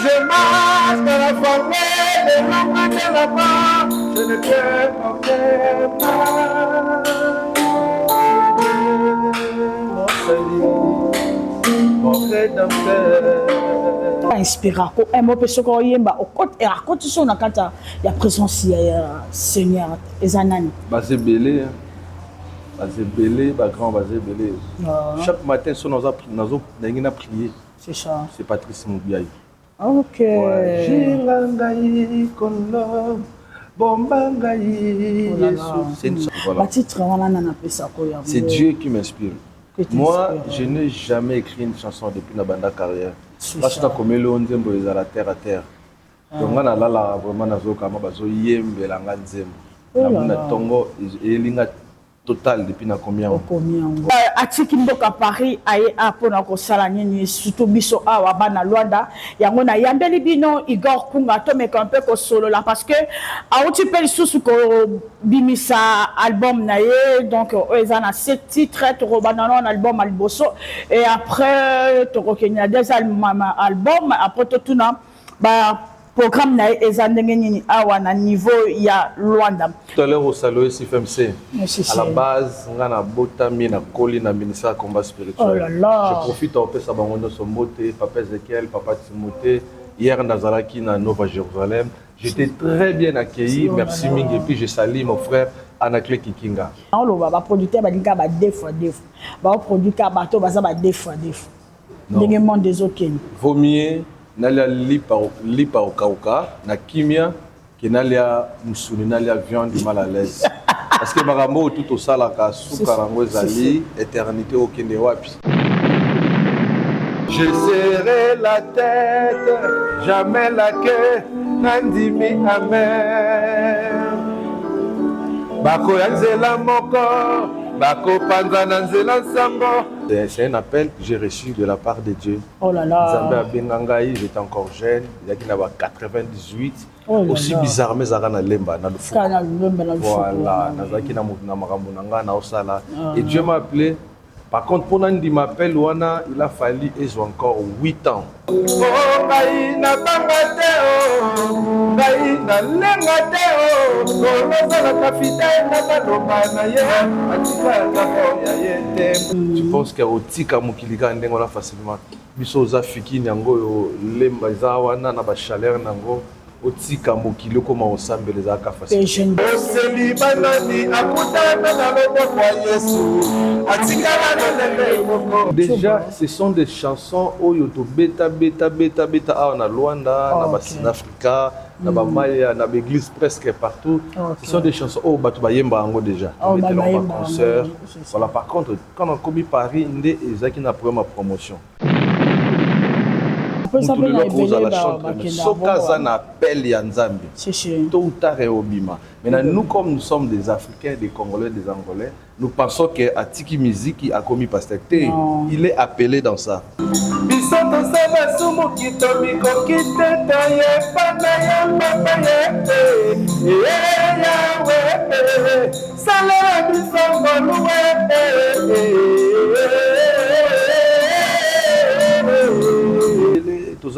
je marche dans la forêt des lombres de la mort, je ne crains aucun mal. Mon salut, mon rédempteur. Inspira ko emo pe soko yemba okot e akoti so na kata ya présence ya Seigneur ezanani basé belé ba grand basé belé chaque matin so nazo na prier c'est ça c'est Patrice Moubiaï. OK Jilangai kono bombangai Yesu c'est Dieu qui m'inspire. Moi je n'ai jamais écrit une chanson depuis ma banda carrière. Parce que comme le nzembo ezala terre à terre. Donc on a là vraiment nazo kama bazo yembela nga nzembo. Na tongo elinga total depuis na combien atiki mboka Paris aye apona ko sala nini surtout biso awa bana Luanda yango na yambeli bino Igor Kunga to meka un peu ko solo là parce que auti pe lisusu ko bimisa album na ye donc ezana 7 titres to bana non album alboso et après to kenya des album après to tuna ba programme na ezandenge nini awa na niveau ya Luanda. Tout à l'heure au Saloé CFMC. À la base, on a botami na koli na ministère combat spirituel. Oh là là. Je profite en ça bangono somote, papa Ezekiel, papa Timothée, hier Nazaraki na Nova Jérusalem. J'étais très bien accueilli, merci Ming et puis je salue mon frère Anakle Kikinga. On va producteur ba dinga ba deux fois. Ba producteur bato ba za ba deux fois. Ndenge monde des okeni. Vaut mieux nalia lipa au kauka na kimia que nalia musuni nalia viande mal à l'aise parce que marambo tout au salaka sukarango ezali éternité au kende wapi. Je serrai la tête jamais la queue nandimi amen bako yanzela moko bako panza nanzela sambo. C'est un appel que j'ai reçu de la part de Dieu. Oh là là. Zambé Bengangaï, j'étais encore jeune, il y a 98. Aussi bizarre, mais ça a lemba dans le fou. Voilà, nazaki na makambo nanga na osala. Et Dieu m'a appelé. Par contre, pour Nandi m'appelle Wana, il a fallu encore 8 ans. Tu penses qu'il y a Otika Mukilika Ndengola facilement. Biso Zafiki Nango, Lemba Zawana, Naba Chaleur Nango. Otika Mukilo, comment on semble les aka facilement. Déjà, ce sont des chansons où yoto beta na Luanda, na Africa, na Maya, na l'église presque partout. Ce sont des chansons où batu bayemba ango déjà. On était là en concert. Voilà, par contre, quand on a commis Paris, ndé ezaki na première promotion. Sokaza na appel ya Nzambi. Tôt ou tard et obima. Maintenant, nous comme nous sommes des Africains, des Congolais, des Angolais, nous pensons que Atiki Miziki a commis Pasteur T. Il est appelé dans ça.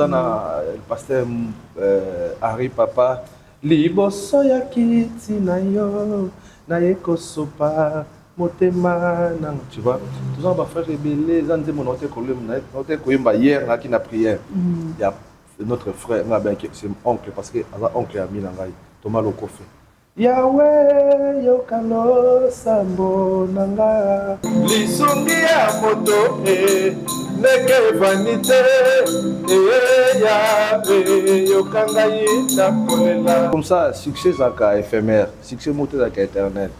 Le pasteur Harry Papa liboso ya kiti na yo na ekosopa motema na tu vois tous on va faire rebelle zande mon hôtel koyemba hier là qui na prière il y a notre frère c'est oncle parce que oncle ami na ngai Thomas Lokofe Yahweh yokano sambo nanga lisungi ya moto neke vanité Yahweh yokangai tapolela. Comme ça, succès zaka éphémère, succès moté zaka éternel.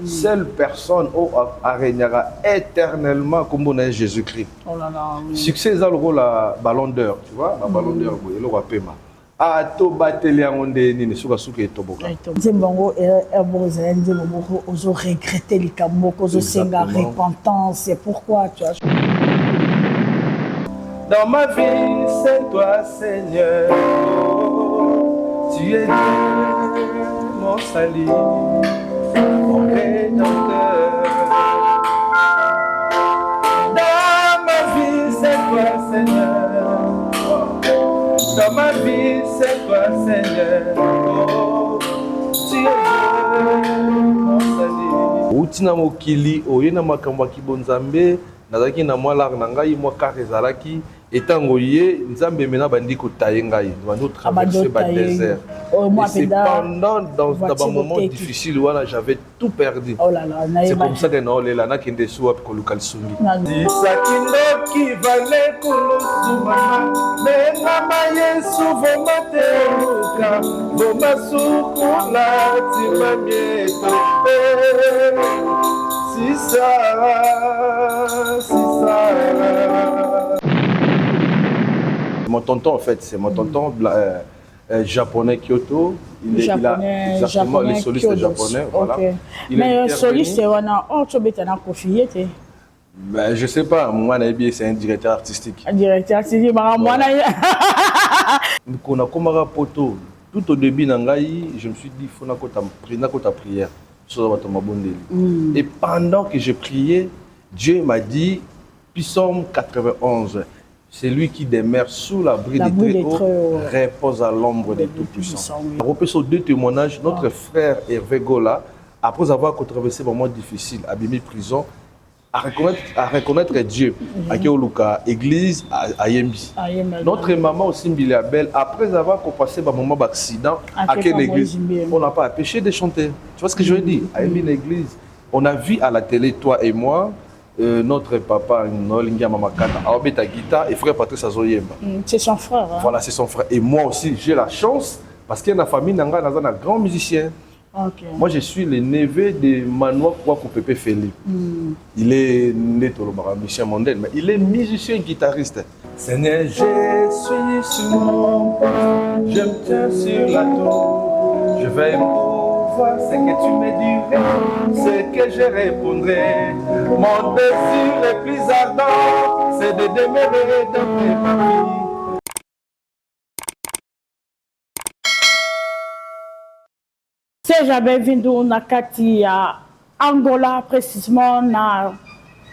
Seule personne a régnera éternellement comme on est Jésus-Christ. Oh là là. Succès za le la ballon d'or, tu vois, la ballon d'or le roi pema. A to bateli ngonde nini suka suka etoboka. Nzembongo eboza nzembongo ozo regretter likamoko ozo senga repentance, c'est pourquoi tu as dans ma vie, c'est toi, Seigneur. Tu es Dieu, mon salut, mon rédempteur. Dans ma vie, c'est toi, Seigneur. Dans ma vie, c'est toi, Seigneur. Oh, tu es Dieu, mon salut. Outina mokili, oyena makambo kibonzambe, nazaki na mwa lar na ngai mwa kare ezalaki. Etango ye, nzambe mena bandi kotaye ngai, bandi traverser ba désert. Et c'est pendant dans un moment difficile où j'avais tout perdu. Oh là là, c'est comme ça que non les lana kende suwa kolukal sungi. Sakindo ki vale kulusuma, me mama Yesu vomate luka, vomasukula timamieto. Si ça. Mon tonton, en fait, c'est mon tonton japonais Kyoto. Il a exactement les solistes japonais. Voilà. Okay. Mais soliste, on a autre chose. Ben, je sais pas, moi, c'est un directeur artistique. Un directeur artistique, moi, on a comme un poteau. Tout au début, je me suis dit, il faut que ta prière. Et pendant que je priais, Dieu m'a dit, Psaume 91. C'est lui qui demeure sous l'abri des Très-Hauts, repose à l'ombre des Tout-Puissants. On repère sur deux témoignages. Notre frère Hervé Gola, après avoir traversé un moment difficile, à Bimi prison, à reconnaître Dieu, à Kéoluka, église, à Yembi. Notre maman aussi, Mbiliabel, après avoir passé un moment d'accident, à quelle église, on n'a pas empêché de chanter. Tu vois ce que je veux dire? À Yembi, l'église, on a vu à la télé, toi et moi, notre papa, Nolingia Mamakata, a obéi ta guitare et frère Patrice Azoyemba. C'est son frère. Hein? Voilà, c'est son frère. Et moi aussi, j'ai la chance, parce qu'il y a une famille, dans un grand musicien. Okay. Moi, je suis le neveu de Manoa Kwaku Pepe Feli. Il est né au musicien mondain, mais il est musicien guitariste. Seigneur, je suis sur mon poste, je me tiens sur la tour, je vais voir ce que tu me dirais, ce que je répondrai. Mon désir le plus ardent, c'est de demeurer dans tes familles. Si j'avais vu na kati ya Angola, précisément na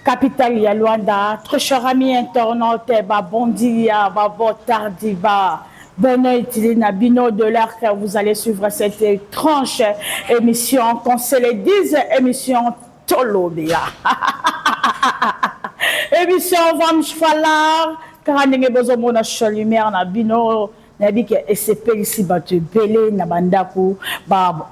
capitale ya Luanda, très cher ami internaute, bondia, botardiba. Bonne Nabino de l'air que vous allez suivre cette étrange émission, qu'on se le dise, émission Tolobia. Émission Vam Chfalar, car on a besoin de lumière Nabino. Nabi que SCP ici battu belé nabandaku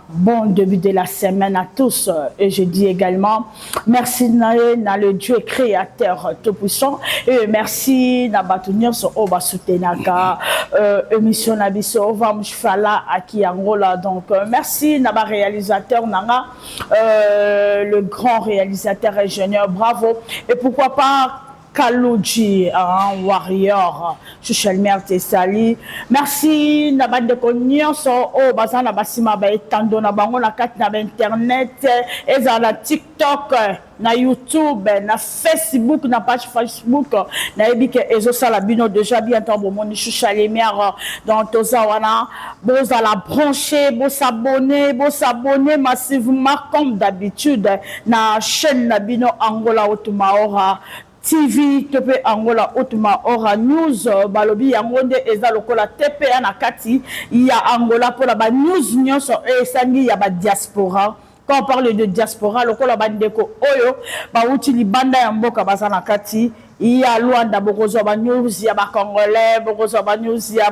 bon début de la semaine à tous et je dis également merci na le Dieu créateur tout puissant et merci na batunir so oba soutenaka émission na biso va mfala aki Angola donc merci na ba réalisateur nanga le grand réalisateur ingénieur bravo et pourquoi pas Kalouji, un warrior, Chouchelmer Tessali. Merci, Nabad de Konyon, oh, Bazan, Nabasima, Tando, Nabango, na kat, na internet, et na TikTok, na YouTube, na Facebook, na page Facebook, na ebike, ezo salabino, déjà bientôt, bon, mon Chouchelmer, dans Tozawana, vous allez brancher, vous s'abonner massivement, comme d'habitude, na chaîne Nabino Angola Otumaora. TV TP Angola Otuma Ora News balobi yangonde eza lokola TP na kati ya Angola pour la news nyonso e sangi ya ba diaspora. Quand on parle de diaspora lokola bandeko oyo ba uti libanda ya mboka bazana kati ya Luanda bokozo ba news ya ba congolais bokozo ba news ya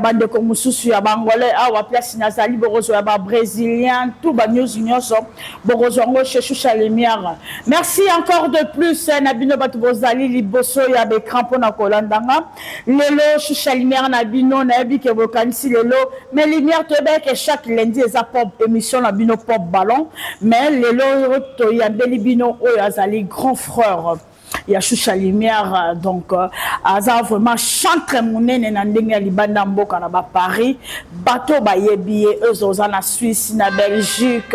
bandeko mususu ya bangolais awa place nazali bokozo ya ba brésilien tout ba news nyonso bokozo ngo Choucha Lumière. Merci encore de plus Nabino Batubozali liboso ya be crampo na kolandanga lelo Choucha Lumière Nabino na yebi ke bokanisi lelo mais lumière to be que chaque lundi eza pop émission Nabino pop ballon mais lelo to ya belibino oyo azali grand frère il y a Choucha Lumière donc aza vraiment chantre monene na ndenge libanda mboka na ba Paris bateau ba yebi ezoza na Suisse na Belgique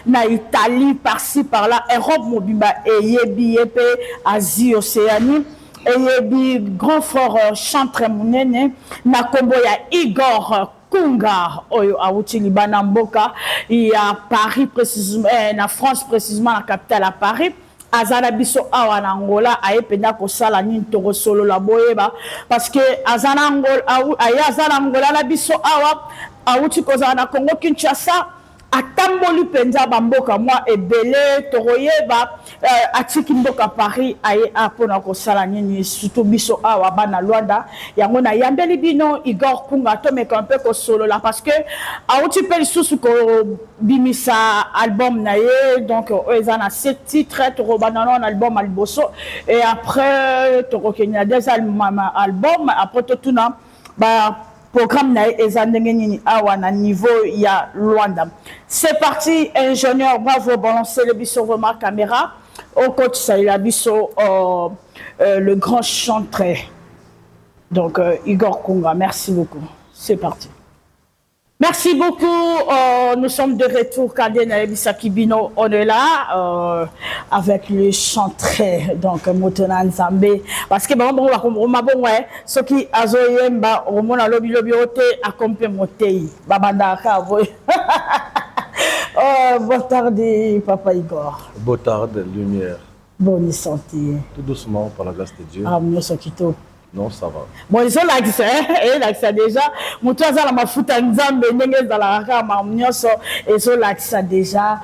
na Italie par-ci par-là Europe mobimba et yebi pe Asie Océanie et yebi grand frère chantre monene na kombo ya Igor Kunga oyo awuti libanda mboka il y a Paris précisément na France précisément la capitale à Paris azana biso awa na Angola aye penda ko sala nini to solo la boyeba parce que azana Angola aye azana Angola la biso awa auti kozala na Congo Kinshasa atamboli penza bamboka mwa ebele toroyeba atiki mboka Paris aye apona ko sala nini surtout biso awa bana Luanda yango na yambeli bino Igor Kunga tomeka un peu ko solo la parce que auti pe lisusu ko bimisa album na ye donc ezana 7 titres torobana non album alboso et après torokenya des albums après totuna ba programme na ezandenge nini awa na niveau ya Luanda. C'est parti, ingénieur, bravo, balancer le biso vraiment caméra. Au coach Saïla Bisso, le grand chanteur. Donc Igor Kunga, merci beaucoup. C'est parti. Merci beaucoup. Nous sommes de retour. Kadena Ebisaki Bino, on est là avec les chantres. Donc, Motona Nzambe. Parce que bon, ce qui a zoyemba, au monde à lobby ote, a compé motei. Babanda Kavoy. Botardi, Papa Igor. Botardi, lumière. Bonne santé. Tout doucement, par la grâce de Dieu. Ah, nous sommes quittés. Non, ça va. Bon, ils sont là, ça déjà. Mon toit, ça, ma fout en Nzambe, n'engage dans la rame, ils sont là, ça déjà.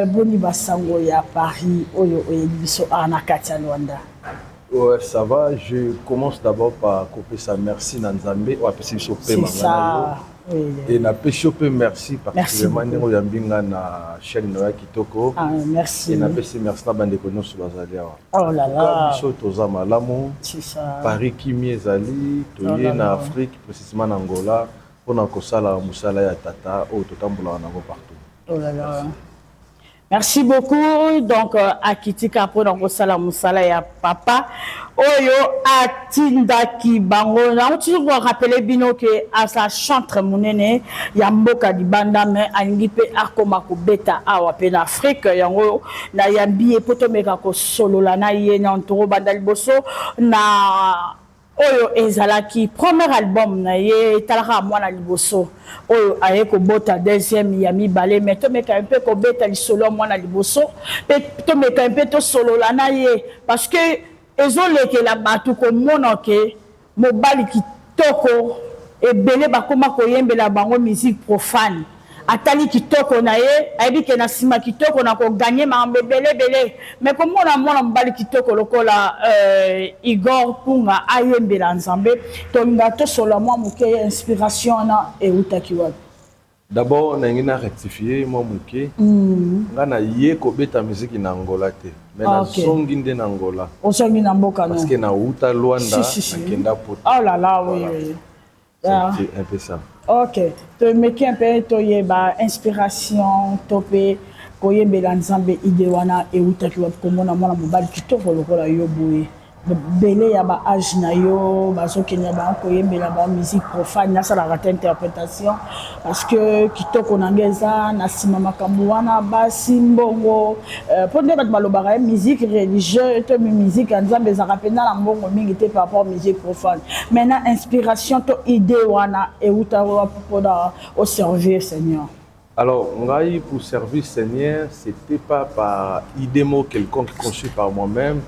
Boni Basango, ya Paris, Oyo, Oyo, Anakatia, Luanda. Ouais, ça va. Je commence d'abord par couper ça. Merci, Nanzambe. Ouais, parce que c'est ça. Oui. Et na péchopé merci particulièrement ndeko ya mbinga na chaîne Noya Kitoko. Ah, merci. Et na péché merci na bande kono sur bazali. Oh là là. Biso toza malamu. C'est ça. Paris kimi ezali, toye na Afrique, précisément na Angola, pour na kosala musala ya tata o totambola nango partout. Oh là là. Merci beaucoup. Donc, Akitika pour donc sala musala ya papa. Oyo atindaki bango. On toujours rappeler bino que à sa chantre munene yamboka di banda mais alingi pe akoma ko beta awa pe na Afrique yango na yambi poto meka ko solo la na ye na ntoro banda liboso na oyo ezalaki premier album na ye talaka mwana liboso oyo aye ko bota deuxième ya mibale mais to meka un peu ko beta li solo mwana liboso pe to meka un peu to solo la na ye parce que ezoleke la batu ko mona ke mobali kitoko ebele bakoma koyembela bango musique profane atali kitoko na ye ayebi ke na sima kitoko na ko gagner mambe belé mais comme mona mobali kitoko lokola Igor Kunga ayembela Nzambe to ngato solo moi muke inspiration na e utaki wapi. D'abord na ngina rectifier moi muke ngana ye ko beta musique na Angola te mais na songi nde na Angola o songi na mboka no parce que na uta Luanda na kenda poto. Oh là là oui. C'est un peu ça. Ok. Tu me dis un peu, tu as inspiration, topé, koye Nzambe idewana et utaki wa komona mwana mobali kitoko lokola yo boye. Belé ya ba âge na yo, bazo kenya ba koye mbela ba musique profane na sala rata interprétation parce que kitoko nangeza na sima makambo wana ba simbongo pondé ba balobara musique religieuse to musique Nzambe za rapena na mbongo mingi te par rapport musique profane. Maintenant inspiration to idée wana et utawa pour au servir Seigneur. Alors, pour servir Seigneur, c'était pas par idée mot quelconque conçu par moi-même.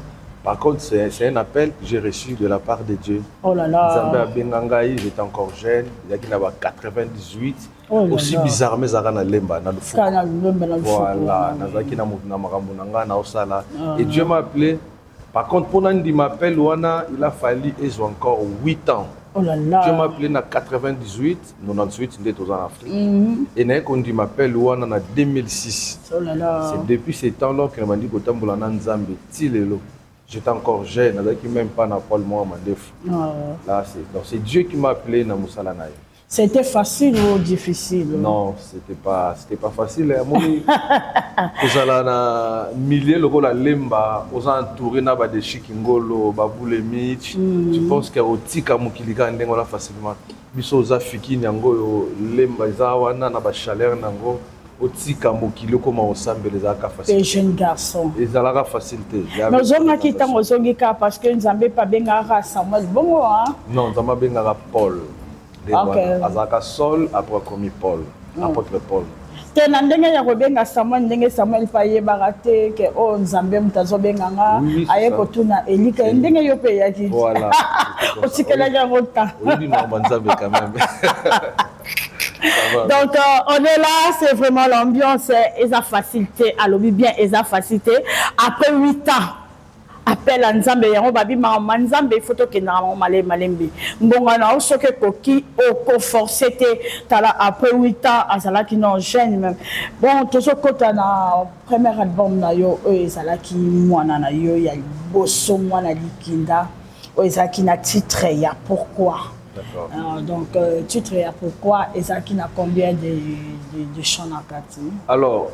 Par contre, c'est un appel que j'ai reçu de la part de Dieu. Oh là là. Nzambe Bengangaï, j'étais encore jeune, il y a 98. Aussi bizarre, mais Zara na lemba na le fou. Voilà, Nazaki na makambo nanga na osala. Et Dieu m'a appelé. Par contre, pour Nandi m'appelle Wana, il a fallu encore 8 ans. Oh là là. Dieu m'a appelé en 98, 98, il était en Afrique. Et il m'appelle Wana en 2006. Oh là là. C'est depuis ce temps-là qu'il m'a dit que Nzambe Tilelo. J'étais encore jeune, je même pas na Paul Mohamed. Là, c'est Dieu qui m'a appelé na Moussala Naye. C'était facile ou difficile? Non, c'était pas facile. Vous allez na milieu le la lemba, vous entouré na ba de Chikingolo, ba Boulemich. Tu penses que au tika mukilika ndengola facilement. Biso za fiki nyango lemba za wana na ba chaleur nango. Otika mokilo koma osambeleza ka facile. Les jeunes garçons. Ils ont la facilité. Nous avons quitté Mozongika parce que Nzambe pas bengara Samuel bongo hein. Non, Nzambe bengara Paul. OK. Azaka Saul après commis Paul, apôtre Paul. te na ndenge ya kobenga Samuel ndenge Samuel paye barate ke o nzambe mutazo benganga aye kotuna elika ndenge yo pe yaki voilà otikela ya rota oui maman nzambe quand même. Donc on est là, c'est vraiment l'ambiance et sa facilité, alors bien et sa facilité après 8 ans. Appel à Nzambe yango babi ma Nzambe photo ke na malembi mbonga na osoke koki o forcé te tala après 8 ans azala ki non jeune même bon tozo kota na premier album na yo ezala ki mwana na yo ya bosso mwana likinda o ezaki na titre ya pourquoi. Donc, titre, pourquoi et ça qui n'a combien de chants à Kati? Alors,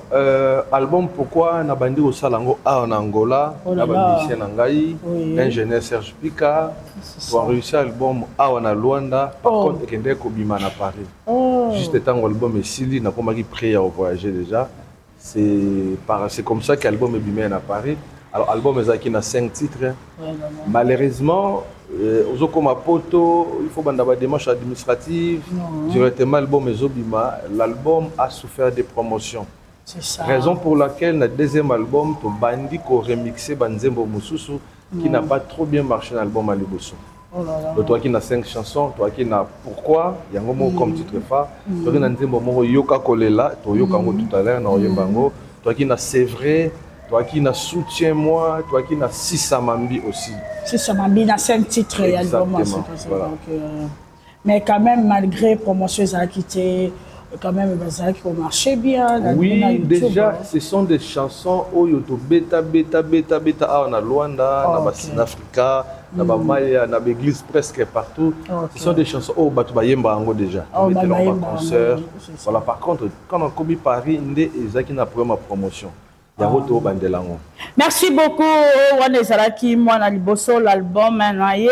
album pourquoi na bandi au Salango en Angola, na bandi Nangai, ingénieur Serge Pika, pour réussir l'album en Luanda, par contre, il y a Kobima à Paris. Juste étant l'album est Sili, n'a pas prêt à voyager déjà. C'est comme ça que l'album est bimé à Paris. Alors, l'album est à 5 titres. Malheureusement, il faut des démarches administratives. Directement, l'album a souffert des promotions. C'est ça. Raison pour laquelle, le deuxième album, Bandi a remixé Banzembo Moussousou, qui n'a pas trop bien marché dans l'album à Liboso. Toi qui as 5 chansons, toi qui as Pourquoi, il y a un mot comme titre phare. Toi qui as Nzembo Yoka Kolela, toi Yoka tout à l'heure, toi qui as C'est vrai. Toi qui n'as soutiens-moi, toi qui n'as Sissamambi aussi. Sissamambi n'a 5 titres et albums. Voilà. Mais quand même, malgré promotion, ça a quitté, quand même, ça a marché bien. Oui, déjà, ce sont des chansons où il y a bêta, en Luanda, en Africa, en Maya, en église presque partout. Ce sont des chansons où il y a déjà. On était en concert. Voilà, par contre, quand on a commis Paris, il y a une première promotion. Merci beaucoup, Wanezalaki, Mwana Liboso, l'album. Il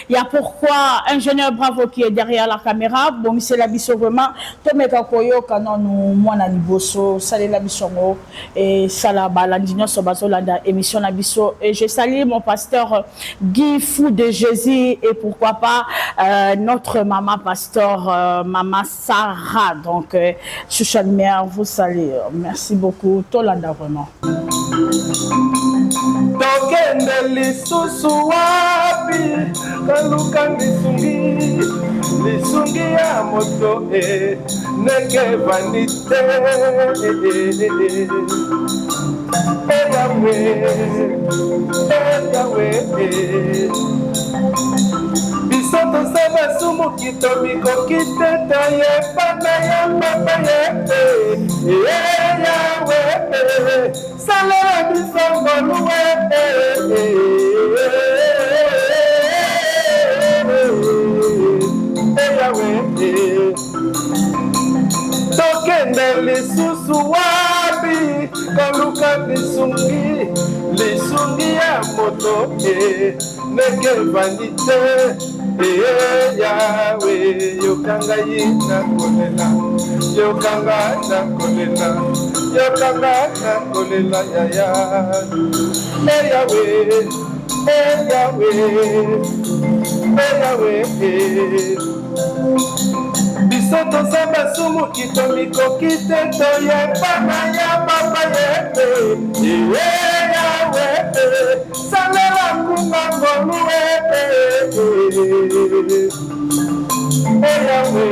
y a pourquoi ingénieur Bravo qui est derrière la caméra. Bon, c'est la biso vraiment. Tomeka Koyo, Kanon, Mwana Liboso, Salé la bisongo, et Salaba, l'Indignon Sobazolanda, émission la biso. Et je salue mon pasteur Guy Fou de Jésus, et pourquoi pas notre maman pasteur, maman Sarah. Donc, social mère, vous saluez. Merci beaucoup, Tolanda vraiment. Tokende lisusu wapi kaluka lisungi ya moto neke vanite eyawe biso tosaba sumu kitomiko kiteta yepana ya papa eyawe salela bisongoluwe tokende lisusu wapi koluka lisungi ya moto neke vanite yawe yokanga yina kolela yokanga na kolela yaya eyawe biso tosamba sumu kitomiko kiteto yepana ya papa yawe salela kunga ngoluwe eyawe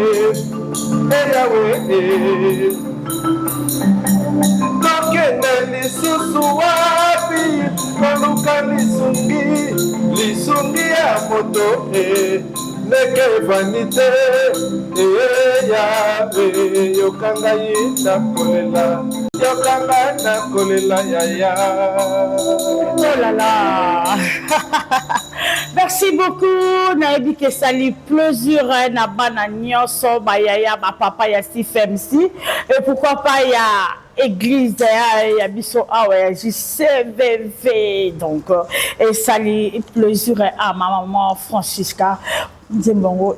tokende lisusu wapi koluka lisungi ya moto neke vanite yawe yokanga yina kolela yaya. Oh là là. Merci beaucoup. Naebi ke sali plaisir na bana nyonso ba yaya ba papa ya CFMC et pourquoi pas ya église ya biso awa ya JCVV donc et sali plaisir à ma maman Francisca Nzembongo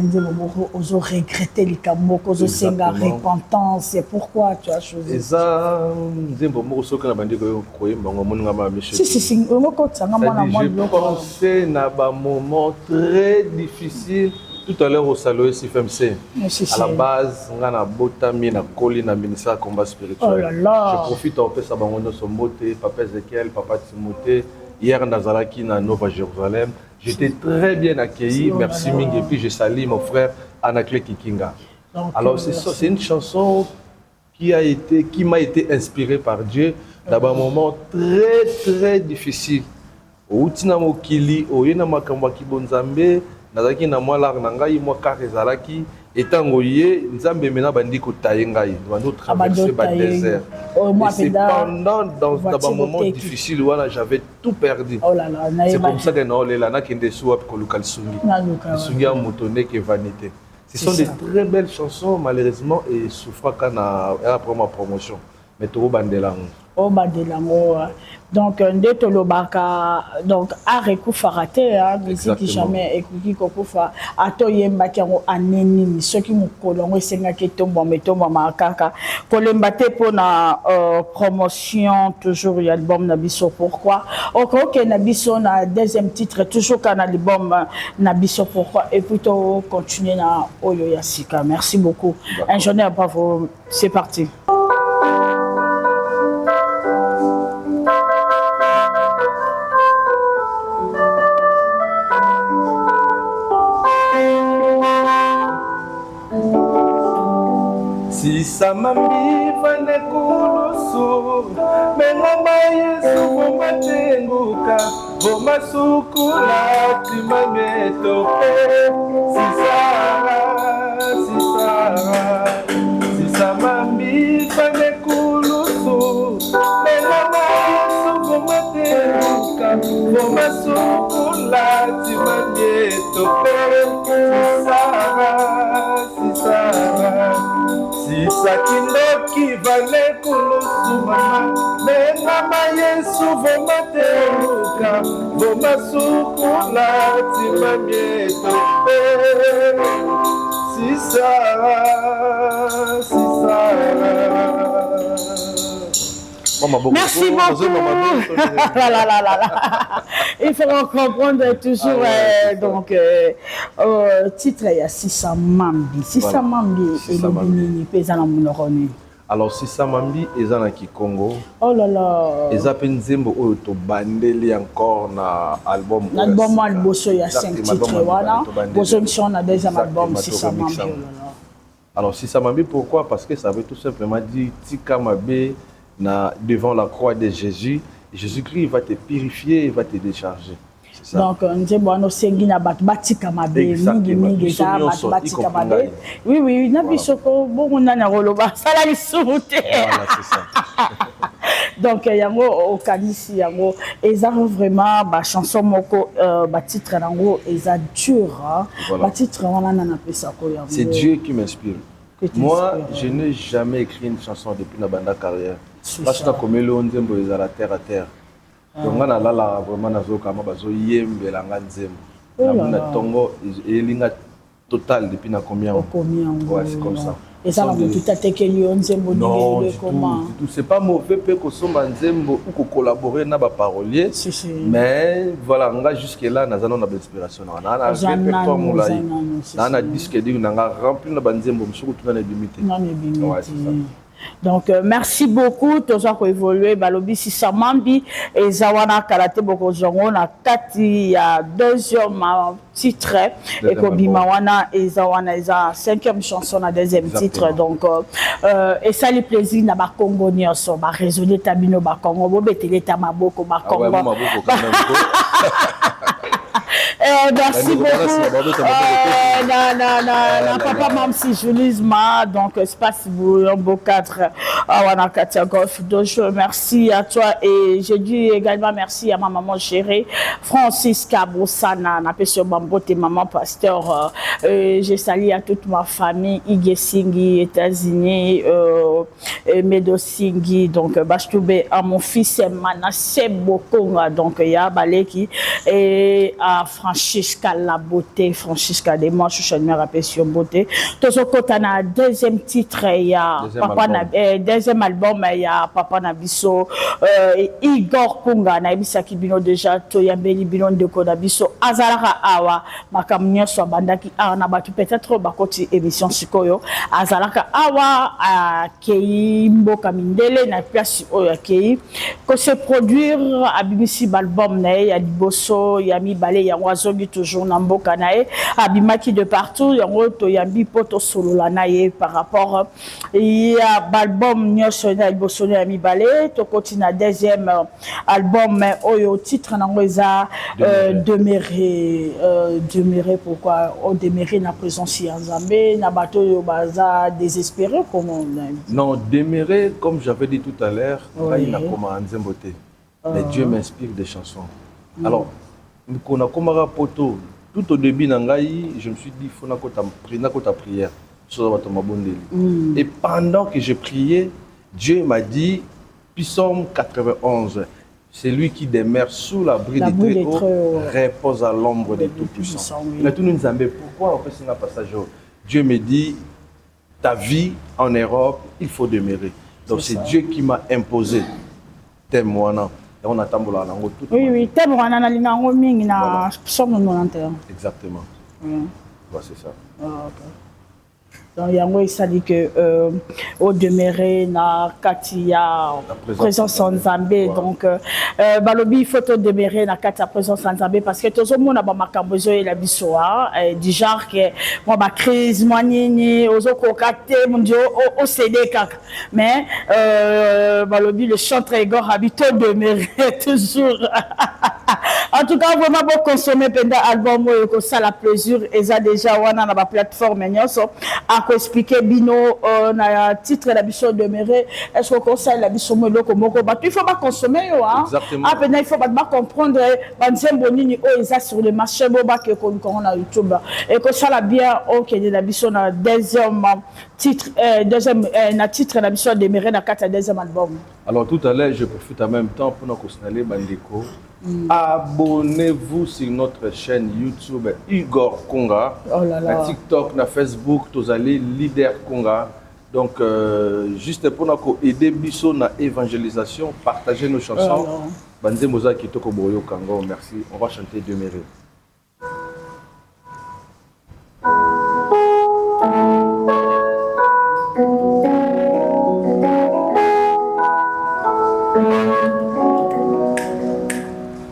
Nzembongo ozo regretter les kamoko ozo senga repentance c'est pourquoi tu as choisi ça Nzembongo soka na bandi ko koyembango moninga ma monsieur si ngoko tsanga mwana mwana je pensais na ba moment très difficile Tout à l'heure au salon SFMC, Merci, à la base, on a botami na koli na ministère combat spirituel. Oh là là. Je profite en fait ça bangono sombote, papa Ezekiel, papa Timothée. Hier Nazalaki na Nova Jérusalem, j'étais très bien accueilli. Merci Ming et puis je salue mon frère Anakle Kikinga. Donc, alors c'est une chanson qui m'a été inspirée par Dieu dans un moment très très difficile. Outina mokili, oyena makambo kibonzambe. Nazaki na moi lar nangai moi karezalaki etango ye nzambe mena bandi ko tayengai bando traverser ba désert et c'est pendant dans un moment difficile où j'avais tout perdu. Oh là là, c'est comme ça que non les lana kende suap ko lokal sungi sungi a motoné que vanité. Ce sont des très belles chansons malheureusement et souffra kana après ma promotion mais tout bandelango oh bandelango donc ndeto lobaka donc areku farate musique jamais ekuki kokufa ato yemba kiango aneni soki mukolongo esenga ke tombo metombo makaka kolemba te pona promotion toujours y album na biso pourquoi ok na biso na deuxième titre toujours kana album na biso pourquoi et plutôt continuer na oyo ya sika. Merci beaucoup ingénieur, bravo, c'est parti. Si samambi fane kulusu Mengoma Yesu vomatenguka Vomasukula timametope Si samambi fane kulusu Mengoma Yesu vomatenguka Vomasukula timametope Si sakindoki vale kulusu mama Mengama Yesu vomateruka Vomasukula timamieto Merci beaucoup. Il faut comprendre toujours donc titre il y a Sisa Mambi et le Bénin pesa na monoroni. Alors Sisa Mambi eza na Kikongo. Oh là là. Eza pe nzembo oyo to bandeli encore na album. L'album alboso il y a 5 titres voilà. Boso mission na deuxième album Sisa Mambi. Alors Sisa Mambi pourquoi? Parce que ça veut tout simplement dire Tika Mabe devant la croix de Jésus, Jésus-Christ va te purifier, il va te décharger. Ça. Donc, nous sengi na batika mabe mingi za batika mabe. Oui, na bisoko bon na na roloba sala lisute. Voilà, c'est ça. Donc yango okanisi yango eza vraiment ba chanson moko ba titre nango eza dur ba titre wana na pesa ko yango. C'est Dieu qui m'inspire. Moi, je n'ai jamais écrit une chanson depuis ma bande carrière. Parce que comme le nzembo est à la terre à terre. Donc on a là vraiment nazoka mabazo yembe la nzembo. Na tongo elinga total depuis na combien? Ouais, c'est comme ça. Et ça va tout à tekeli nzembo ni comment? C'est pas mauvais peu ko somba nzembo ou ko collaborer na ba parolier. Mais voilà, on a jusque là nazana na inspiration. On a répertoire moulai. On a disque dit on a rempli na ba nzembo msuku tuna na limité. Ouais, c'est ça. Donc merci beaucoup tous ont évolué balobi Sisa Mambi et Zawana Karate boko zongo na kati ya deuxième titre et Kobimawana et Zawana eza cinquième chanson na deuxième titre donc et ça le plaisir na ba Congo nyonso ba raisonner tabino ba Congo bo betele ta maboko ba Congo merci beaucoup. Papa Mamsi Julisma, donc espace un beau cadre. Donc merci à toi et je dis également merci à ma maman chérie Francisca Boussana, Napesio Bambote, maman pasteur. Je salue à toute ma famille, Igesingi, États-Unis, Medosingi, donc Bastoube, à mon fils Manassé Bokonga, donc Yabaleki et à Francisca La Beauté, Francisca des Manches, je me rappelle sur Beauté. Toujours quand on a deuxième titre, il y a deuxième album, il y a Papa Nabiso, Igor Kunga, Naibisa Kibino déjà, Toyambeli Bino de Kodabiso, Azalaka Awa, Makamnya Swabandaki, Arnabatu peut-être Bakoti émission Sikoyo, Azalaka Awa, Kei Mboka Mindele, na pièce Kei, que se produire à BBC album, il y a Liboso, il y a Mi Balé, il y a Wazogi toujours Namboka Nae, Abimaki de partout, il y a Roto, il y a Bipoto Solo Nae par rapport, il y a l'album Nyosona Liboso, il y a Mi Balé, to continue deuxième album, Oyo titre Nangoza, Deméré, pourquoi? Oh, Deméré na présence en Zambé, na bateau yo baza désespéré, comment? Non, Deméré, comme j'avais dit tout à l'heure, il n'a comme un Nzemboté. Mais Dieu m'inspire des chansons. Alors, quand on a commencé poto, tout au début, je me suis dit, il faut que ta prière. Et pendant que je priais, Dieu m'a dit, Psaume 91, c'est lui qui demeure sous l'abri des Très-Hauts, repose à l'ombre des Tout-Puissants. Pourquoi on fait ce passage? Dieu me dit, ta vie en Europe, il faut demeurer. Donc c'est Dieu qui m'a imposé. Témoignant. Et on attend pour tout. Oui, témoignant na lingango mingi na Psaume 91. Exactement. Ouais, c'est ça. Okay. Donc yango ça dit que au demeurer na katia présence en Zambé, donc balobi il faut demeurer na katia présence en Zambé parce que tout le monde a ba makambo zo la bisoa du genre que moi ba crise moi nini ozo kokate mon Dieu au CD kaka mais balobi le chanteur Igor habito demeurer toujours. En tout cas vraiment bon consommer pendant album que ça la plaisir et ça déjà wana na ba plateforme nyonso à expliquer bino na titre la biso demeurer est-ce que conseil la biso moko moko ba il faut pas consommer yo hein après il faut pas comprendre banzembo nini o eza sur le marché boba que qu'on na YouTube et que ça la bien OK de la biso na deuxième titre na titre la biso demeurer na quatre deuxième album. Alors tout à l'heure je profite en même temps pour nous signaler bandeko. Abonnez-vous sur notre chaîne YouTube Igor Kunga, na TikTok, na Facebook, tous allez Leader Kunga. Donc juste pour nous aider biso na évangélisation, partager nos chansons. Banze Moza Kitoko Boyo Kango, merci. On va chanter Deméré.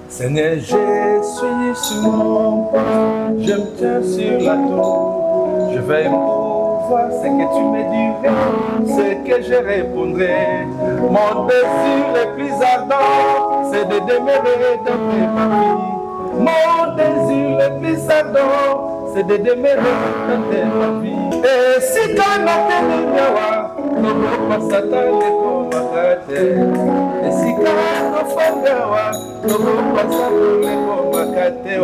Seigneur, je suis sur mon poste, je me tiens sur la tour. Je vais pouvoir ce que tu me dirais, ce que je répondrai. Mon désir le plus ardent, c'est de demeurer dans tes familles. Mon désir le plus ardent, c'est de demeurer dans tes familles. Et si tu n'as pas de non Satan ne combattait. Et si tu n'as pas non Satan ne combattait.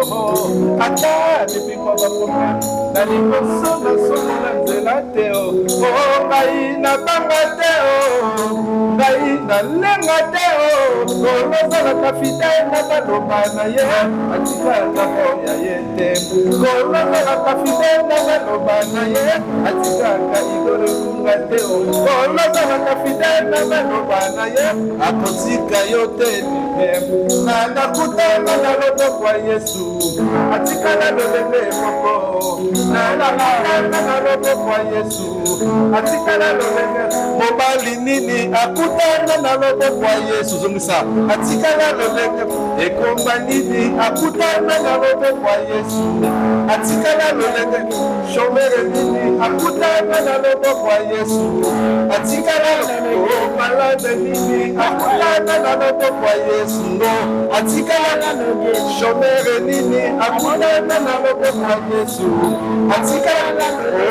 Oh, ata depuis quoi va problème? Na liboso na solo na nzela te oh. Oh, ngai na banga te oh. Ngai na lenga te oh. Kolozalaka fidèle na baloba na ye. Atikaka boya ye te. Kolozalaka fidèle na baloba na ye. Atikaka igore kunga te oh. Kolozalaka fidèle na baloba na ye. Akotika yo te na nakutana na loboko ya Yesu. Atikala lolenge moko. Na loboko ya Yesu. Atikala lolenge mobali nini akutana na loboko ya Yesu. Zongisa atikala lolenge ekomba nini akutana na loboko ya Yesu. Atikala lolenge shomere nini akutana na loboko ya Yesu. Atikala lolenge malade nini akutana na loboko ya Yesu. Atikala lolenge shomere nini akutana na loboko ya Yesu. Atikala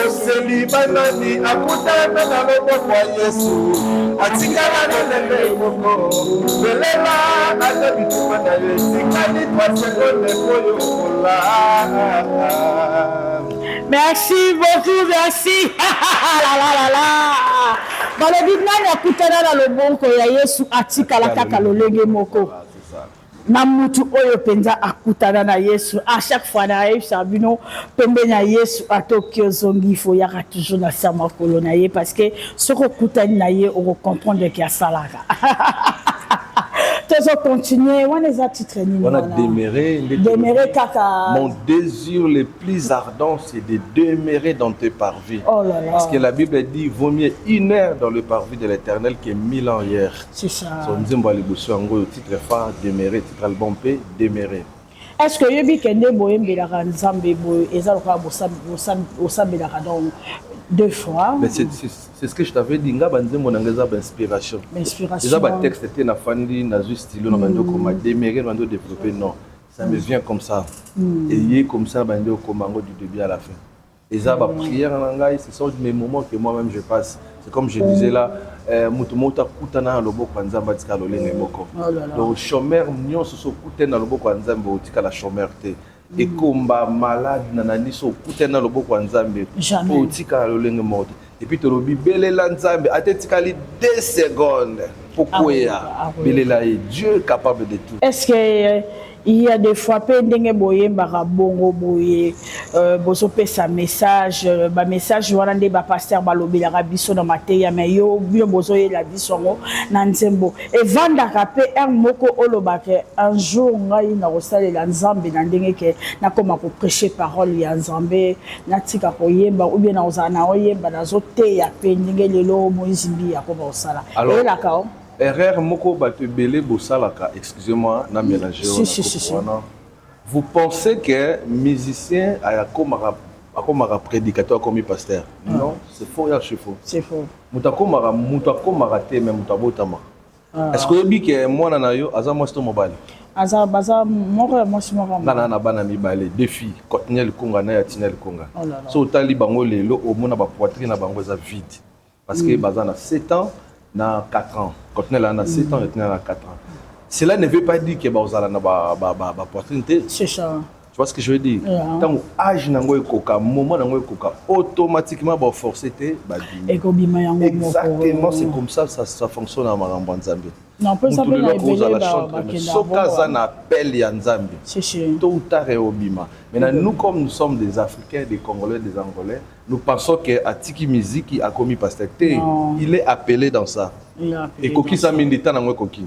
oseliba nani akutana na loboko ya Yesu. Atikala lolenge moko belela ata bituma na Yesu kani kwa sekonde koyo kola. Merci beaucoup, merci. Balobi nani akutana na loboko ya Yesu atikala kaka lolenge moko. na mutu oyo penza akutana na Yesu à chaque fois na sabino pembe na Yesu atoki ozongi fo yaka toujours na sama kolo na ye parce que ce ko kutani na ye on comprendre que asalaka toujours continuer on les a titres ni on a demeurer kaka mon désir le plus ardent c'est de demeurer dans tes parvis. Oh là là. Parce que la Bible dit vaut mieux 1 heure dans le parvis de l'Éternel que 1000 ans hier. C'est ça. Son nzembo alibuso ngo titre phare demeurer titre album pe demeurer. Est-ce que yebi kende boyembela ka nzambe boy ezaloka bosambela ka donc 2 fois? Mais c'est ce que je t'avais dit, nga banzembo na ngeza inspiration. Inspiration. Ça ba texte était na fandi na juste stylo na bando comme demeurer bando développer non. Ça me vient comme ça. Et y est comme ça bando comme mango du début à la fin. Et ça ba prière na ngai, ce sont mes moments que moi-même je passe. C'est comme je disais là, mutu mota kutana loboko nzamba tika lolenge moko. Donc chômeur nyonso so kutana loboko nzamba otika la chômeur te. Et combat malade nanani so kutana loboko nzambe otika lolenge moko. Et puis tu lobi belela nzambe atetikali 2 secondes pourquoi belela est Dieu capable de tout. Est-ce que il y a des fois pendenge boye mbaka bongo boye bozo pesa message ba message wana nde ba pasteur balobela ka biso na mateya mais yo bozo yela biso ngo na nzembo et vanda ka pe un moko olobake un jour ngai na kosalela nzambe na ndenge ke na koma ko prêcher parole ya nzambe na tika ko yemba ou bien na ozana oyemba na zoteya pe ndenge lelo moizimbi ya ko ba osala et la kao erreur moko bato belé bosalaka, excusez-moi, na mélanger. Vous pensez que musicien a comme prédicateur comme pasteur? Non, c'est faux, c'est faux. C'est faux. Mutakomara raté même mutabotama. Est-ce que vous que moi na yo azamo sto mobile? Aza baza moko moi na bana mibale deux filles, Cotinel Konga na Yatinel Konga. So tali bango lelo au mona ba poitrine na bango za vide. Parce que baza na 7 ans na 4 ans. Cotinel a 7 ans, Yatinel a 4 ans. Cela ne veut pas dire que bazala na ba poitrine te. C'est ça. Tu vois ce que je veux dire? Tant que âge nango ekoka, moment nango ekoka, automatiquement ba forcer te ba diminuer. Exactement, c'est comme ça ça fonctionne en marambo nzambe. Non, peut ça peut la Sokaza na appel ya nzambe. C'est sûr. Tôt ou tard et obima. Maintenant nous comme nous sommes des Africains, des Congolais, des Angolais, nous pensons que Atiki Musique a commis pasteur. Il est appelé dans ça. Et koki sa mindita nango koki.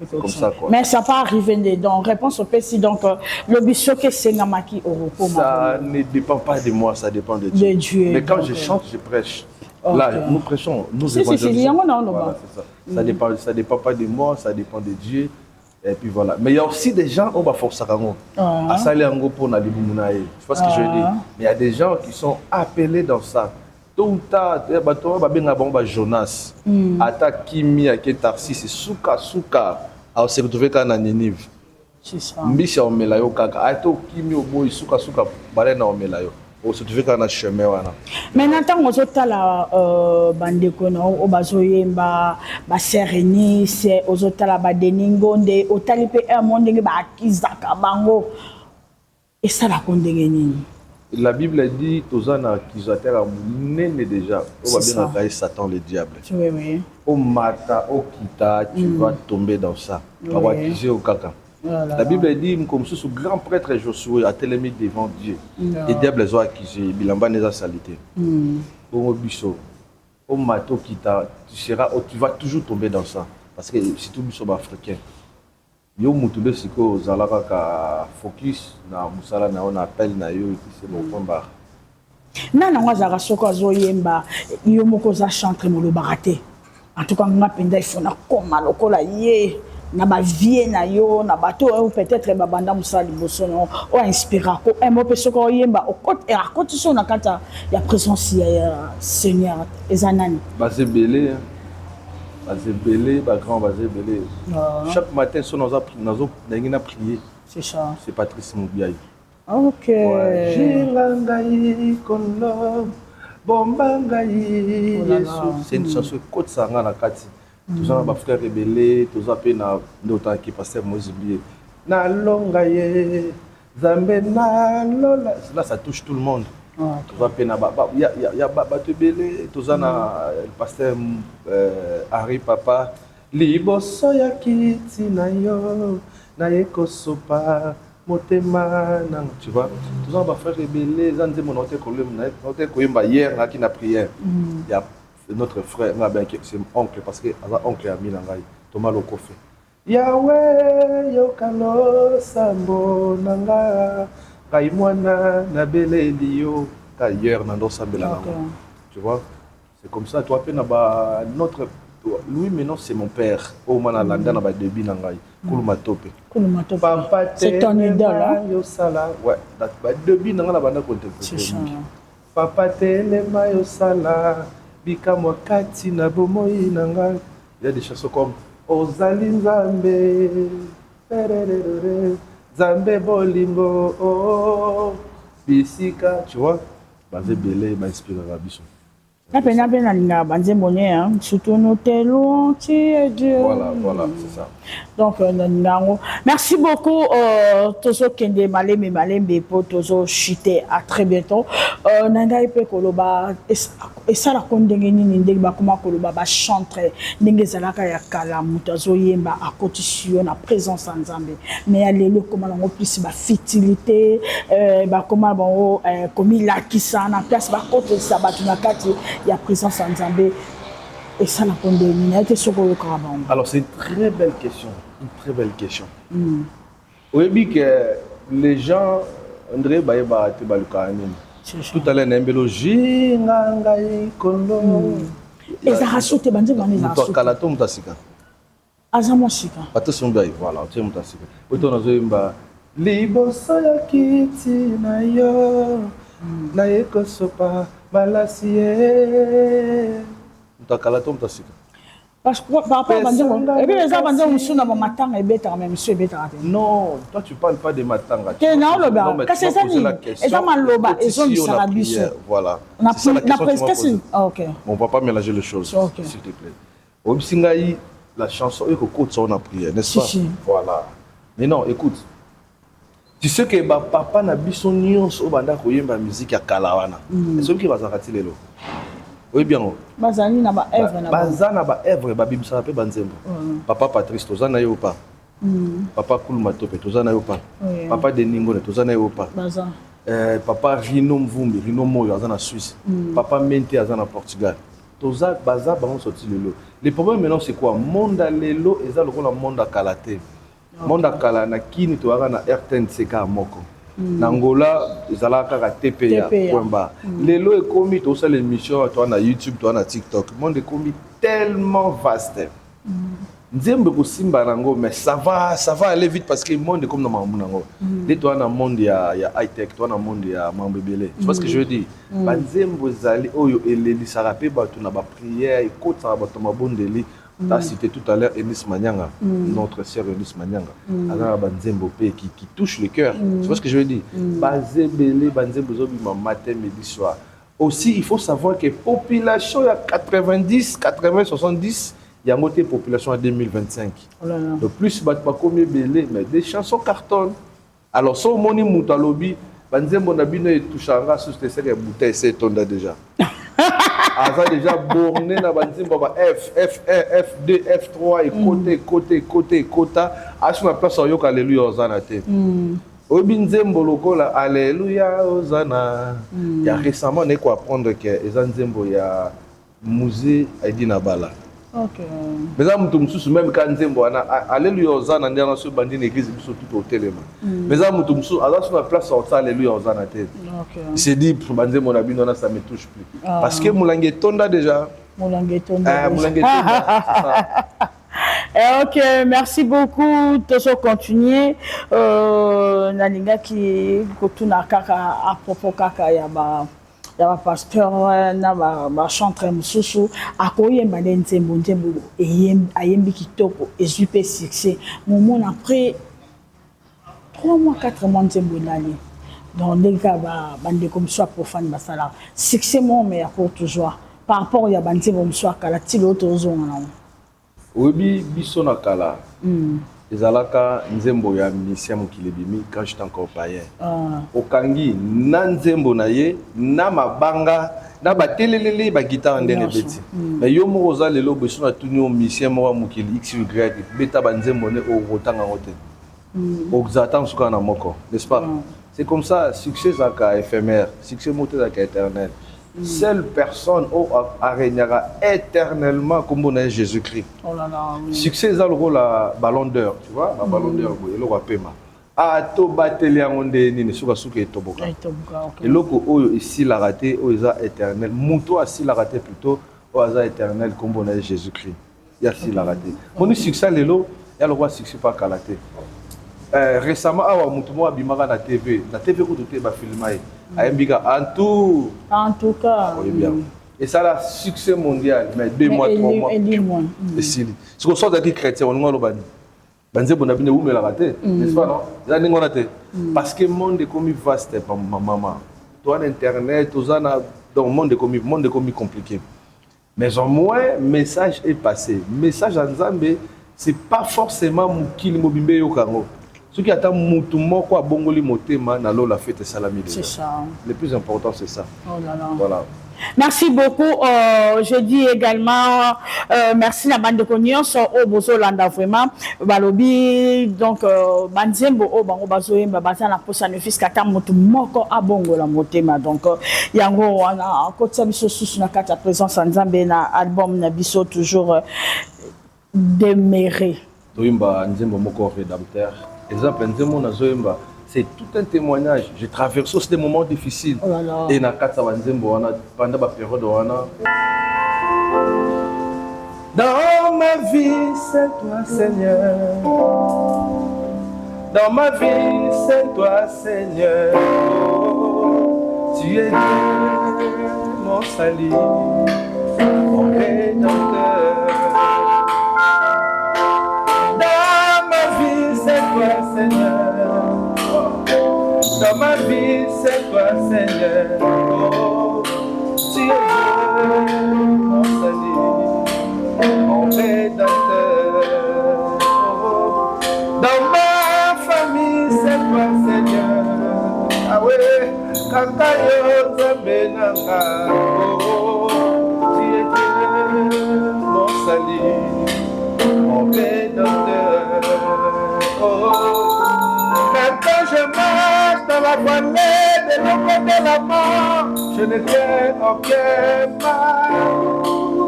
Comme ça, quoi. Mais ça pas arrivé donc réponse au PC donc le biso que c'est namaki au repos. Ça ne dépend pas de moi, ça dépend de Dieu. Mais quand je chante, je prêche. Là, nous prêchons, nous évangélisons. Voilà, c'est ça. Ça dépend pas de moi, ça dépend de Dieu. Et puis voilà. Mais il y a aussi des gens on va forcer à saler en gros pour na libumunae. Tu vois ce que je veux dire? Mais il y a des gens qui sont appelés dans ça. Tôt ou tard, bato ba benga bomba Jonas. Ata Kimi Aketarsi, c'est suka. A se retrouver quand na Ninive. C'est ça. Mbisi o melayo kaka. Ato Kimi oboy suka bare na o melayo. O se retrouver quand na chemin wana. Maintenant tant on zotala bandeko no o bazoyemba ba sereni c'est ozotala ba deningonde otali pe un monde nge ba akizaka bango. Et ça la kondenge nini? La Bible dit tozana accusateur à munene déjà. On va bien engager Satan le diable. Oui oui. Au mata, au kita, tu vas tomber dans ça. On va accuser au caca. La Bible dit comme ce grand prêtre Josué a télémé devant Dieu. Et diable les a accusés, bilamba les a salité. Au biso, au mata, au kita, tu vas toujours tomber dans ça parce que c'est tout biso africain. Yo mutule siko zalaka ka focus na musala na on appelle na yo c'est mon combat. Nana ngazaka soko azoyemba yo moko za chanter molo baraté. En tout cas ngapenda ifona koma lokola ye na ba vie na yo na bato peut-être ba banda musali bosono o inspira ko un mot soko yemba o côté à côté son na kata ya présence ya Seigneur ezanani. Basé belé. Basé belé, ba grand basé belé. Chaque matin son nous a prié. C'est ça. C'est Patrice Moubiaï. OK. Jilangai konlo bombangai Yesu. C'est une chanson côte sanga na kati. Tous en ba frère rebellé, tous appelés na ndota qui pasteur Moïse Bié. Na longaye Zambe na lola. Là ça touche tout le monde. Tous appelés na il y a bato belé, tous en le pasteur Henri Papa liboso ya kiti na yo naye kosopa motema nang, tu vois. Tous les frères rebelles, ils ont dit mon hôtel koyemba hier là qui n'a prière. Il y a notre frère, c'est mon oncle parce que oncle ami nangai Thomas Lokofe. Yahweh yokalo sambo nanga kaimwana na bele elio hier nando sambela nango. Tu vois, c'est comme ça. Toi, notre Louis maintenant c'est mon père. Au Manalanda na ba début nangai. Kulumatopé. C'est ton idole. Ouais, ba début nanga na banda contemporain. Papa telema yo sala bika mwakati na bomoi nanga. Il y a des chansons comme Ozali Nzambe Nzambe bolingo oh bisika, tu vois, basé belé m'inspire la biso. Surtout nous t'éloignons, Dieu. Voilà, c'est ça. Donc, merci beaucoup, Tozo Kende Malembe pour Tozo Chité. À très bientôt. Nanga Ipe Koloba, et ça la condamnée n'indéba comment Koloba va chanter, n'ingezalaka ya kala mutazo yemba à cotission la présence en Zambie. Mais allez le comment on plus ba fertilité, ba comment bon comme il a qui ça na place ba côté ça ba tunakati. Il y a présence en Zambie et ça n'a pas de sur le Karabang. Alors c'est une très belle question, Oui, que les gens André Baïba te balukanin. Tout à l'heure n'embellogi ngangai kondo. Et ça rasoute bandé bandé ça. Toi kalato mutasika. Azamosika. Attention baï, voilà, tu mutasika. Oto nazo imba liboso ya kiti na yo na ekosopa Malasie. Mutakalato mutasika. Parce que par rapport à Bandiango, et puis les Abandiango sont dans mon matin et bêta, même monsieur bêta. Non, toi tu parles pas de matanga. Non, le bas. Qu'est-ce que c'est ça? Et ça, man loba, et ça, il s'en abuse. Voilà. On a presque. Ok. On va pas mélanger les choses, s'il te plaît. Obsingaï, la chanson, écoute, ça on a prié, n'est-ce pas? Voilà. Mais non, écoute. Tu sais que papa n'a pas son nuance au banda koyemba musique à Kalawana. Est-ce que va s'arrêter les lots? Oui bien. Bazani na ba œuvre na. Bazana na ba œuvre ba bimsa pe banzembo. Papa Patrice tozana yo pa. Papa Kulumatopé tozana yo pa. Papa Deningo tozana yo pa. Bazan. Papa Rino Mvumbi, Rino Moyo azana Suisse. Papa Mente azana Portugal. Toza baza ba sorti le lot. Le problème maintenant c'est quoi? Monde à lelo eza lokola monde à Kalaté. Monde à Kala na kini to na RTNCK moko. Nangola ezalaka ka TPA point. Lelo ekomi to ça l'émission toi na YouTube toi na TikTok. Monde ekomi tellement vaste. Nzembe ko simba nango mais ça va aller vite parce que le monde est comme dans mambo nango. Dès toi na monde ya high tech, toi na monde ya mambebele. Tu vois ce que je veux dire? Ba nzembo zali oyo eleli sarape ba tu na ba prière et côté ça ba to mabondeli. Tu as cité tout à l'heure Enis Manyanga, notre sœur Enis Manyanga, qui touche le cœur. Tu vois ce que je veux dire? Bazebele, Banzembo Zobi, matin, midi, soir. Aussi, il faut savoir que la population, il y a 90, 80, 70, il y a monté population en 2025. De plus, pas combien belé, mais des chansons cartonnent. Alors, si on est moutalobi, Banzembo Nabino est touché à sur ces bouteilles, c'est tombé déjà. Aza déjà borné na banzimbo ba F1, F2, F3 et côté quota asuna place yoka alléluia ozana te. Obinzembo lokola alléluia ozana. Il y a récemment on quoi apprendre que ezanzembo ya musée Aidina Bala. OK. Mais ça mutu mususu même quand nzembo ana alléluia ozana ndana so bandi na église biso tout au téléma. Mais ça mutu mususu aza sur la place au alléluia ozana te. OK. C'est dit pour banzembo na bino na ça me touche plus. Parce que Moulangue tonda déjà. Moulangé tonda. Ok, merci beaucoup. Toujours continuer. Naninga qui kotuna kaka à propos kaka yaba. Il y a un pasteur, un chanteur, à quoi il y a un nzembo et ayembi kitoko et super succès. Moment après 3 mois 4 mois nzembo nani. Donc les gars bande comme ça profane basala. Succès mon mais pour toujours. Par rapport il y a bande comme ça kala ti l'autre zone là. Obi biso na kala. Ezalaka nzembo ya missia mokilebimi quand j'étais encore païen. Okangi na nzembo na ye na mabanga na batelelele ba guitare ndenge beti. Mais yo mo ozalelo beso na tuni o missia mo mokili XY beta ba nzembo ne o rotanga ngote. Oxatan suka na moko, n'est-ce pas? C'est comme ça, succès zaka éphémère, succès monté zaka éternel. Seule personne a régnera éternellement comme on est Jésus-Christ. Oh là là. Succès za le la ballon d'or, tu vois, la ballon d'or boy, le roi pema. A to bateli ngonde ni suka suka etoboka. Et loko oyo ici la raté, oyo za éternel. Muto asi la raté plutôt, oyo za éternel comme on est Jésus-Christ. Il y a si la raté. Mon succès lelo, il y a le roi succès pas kalaté. Récemment, à Bimara na TV où tu es filmé, en tout cas, oui, bien. Et ça a succès mondial, mais 2 mois, 3 mois. C'est ce qu'on dit chrétien, on a le banze bon abine où me la raté, n'est-ce pas non? Ça n'est pas parce que le monde est comme vaste, maman. Toi internet, tout ça dans le monde est comme compliqué. Mais au moins, message est passé. Message en Zambé, c'est pas forcément Moukili Mobimbe Yokango. Ce qui attend Moutoumou, quoi, Bongoli Motema, Nalo la fête Salami. C'est ça. Le plus important, c'est ça. Oh là là. Voilà. Merci beaucoup. Je dis également merci à la bande de Cognos au Bozolanda vraiment. Balobi donc Banzembo au Bango Bazoé Babata na posa ne fils kata moto moko abongo la motema donc yango wana côté biso sous na kata présence en Nzambe na album na biso toujours demeuré. Doimba Nzembo moko rédempteur. Exemple Nzembo na Zoimba. C'est tout un témoignage. J'ai traversé aussi des moments difficiles. Oh là là. Et pendant la période, dans ma vie, c'est toi, Seigneur. Dans ma vie, c'est toi, Seigneur. Tu es Dieu, mon salut, mon rédempteur. Dans ma vie, c'est toi, Seigneur. Dans ma vie, c'est toi, Seigneur. Oh, tu es Dieu, mon salut, mon rédempteur. Oh, dans ma famille, c'est toi, Seigneur. Ah ouais, Kakayo Zabenanga. Oh, tu es Dieu, mon salut, mon rédempteur. Oh, quand je marche dans la vallée de l'ombre de la mort, je ne crains aucun mal.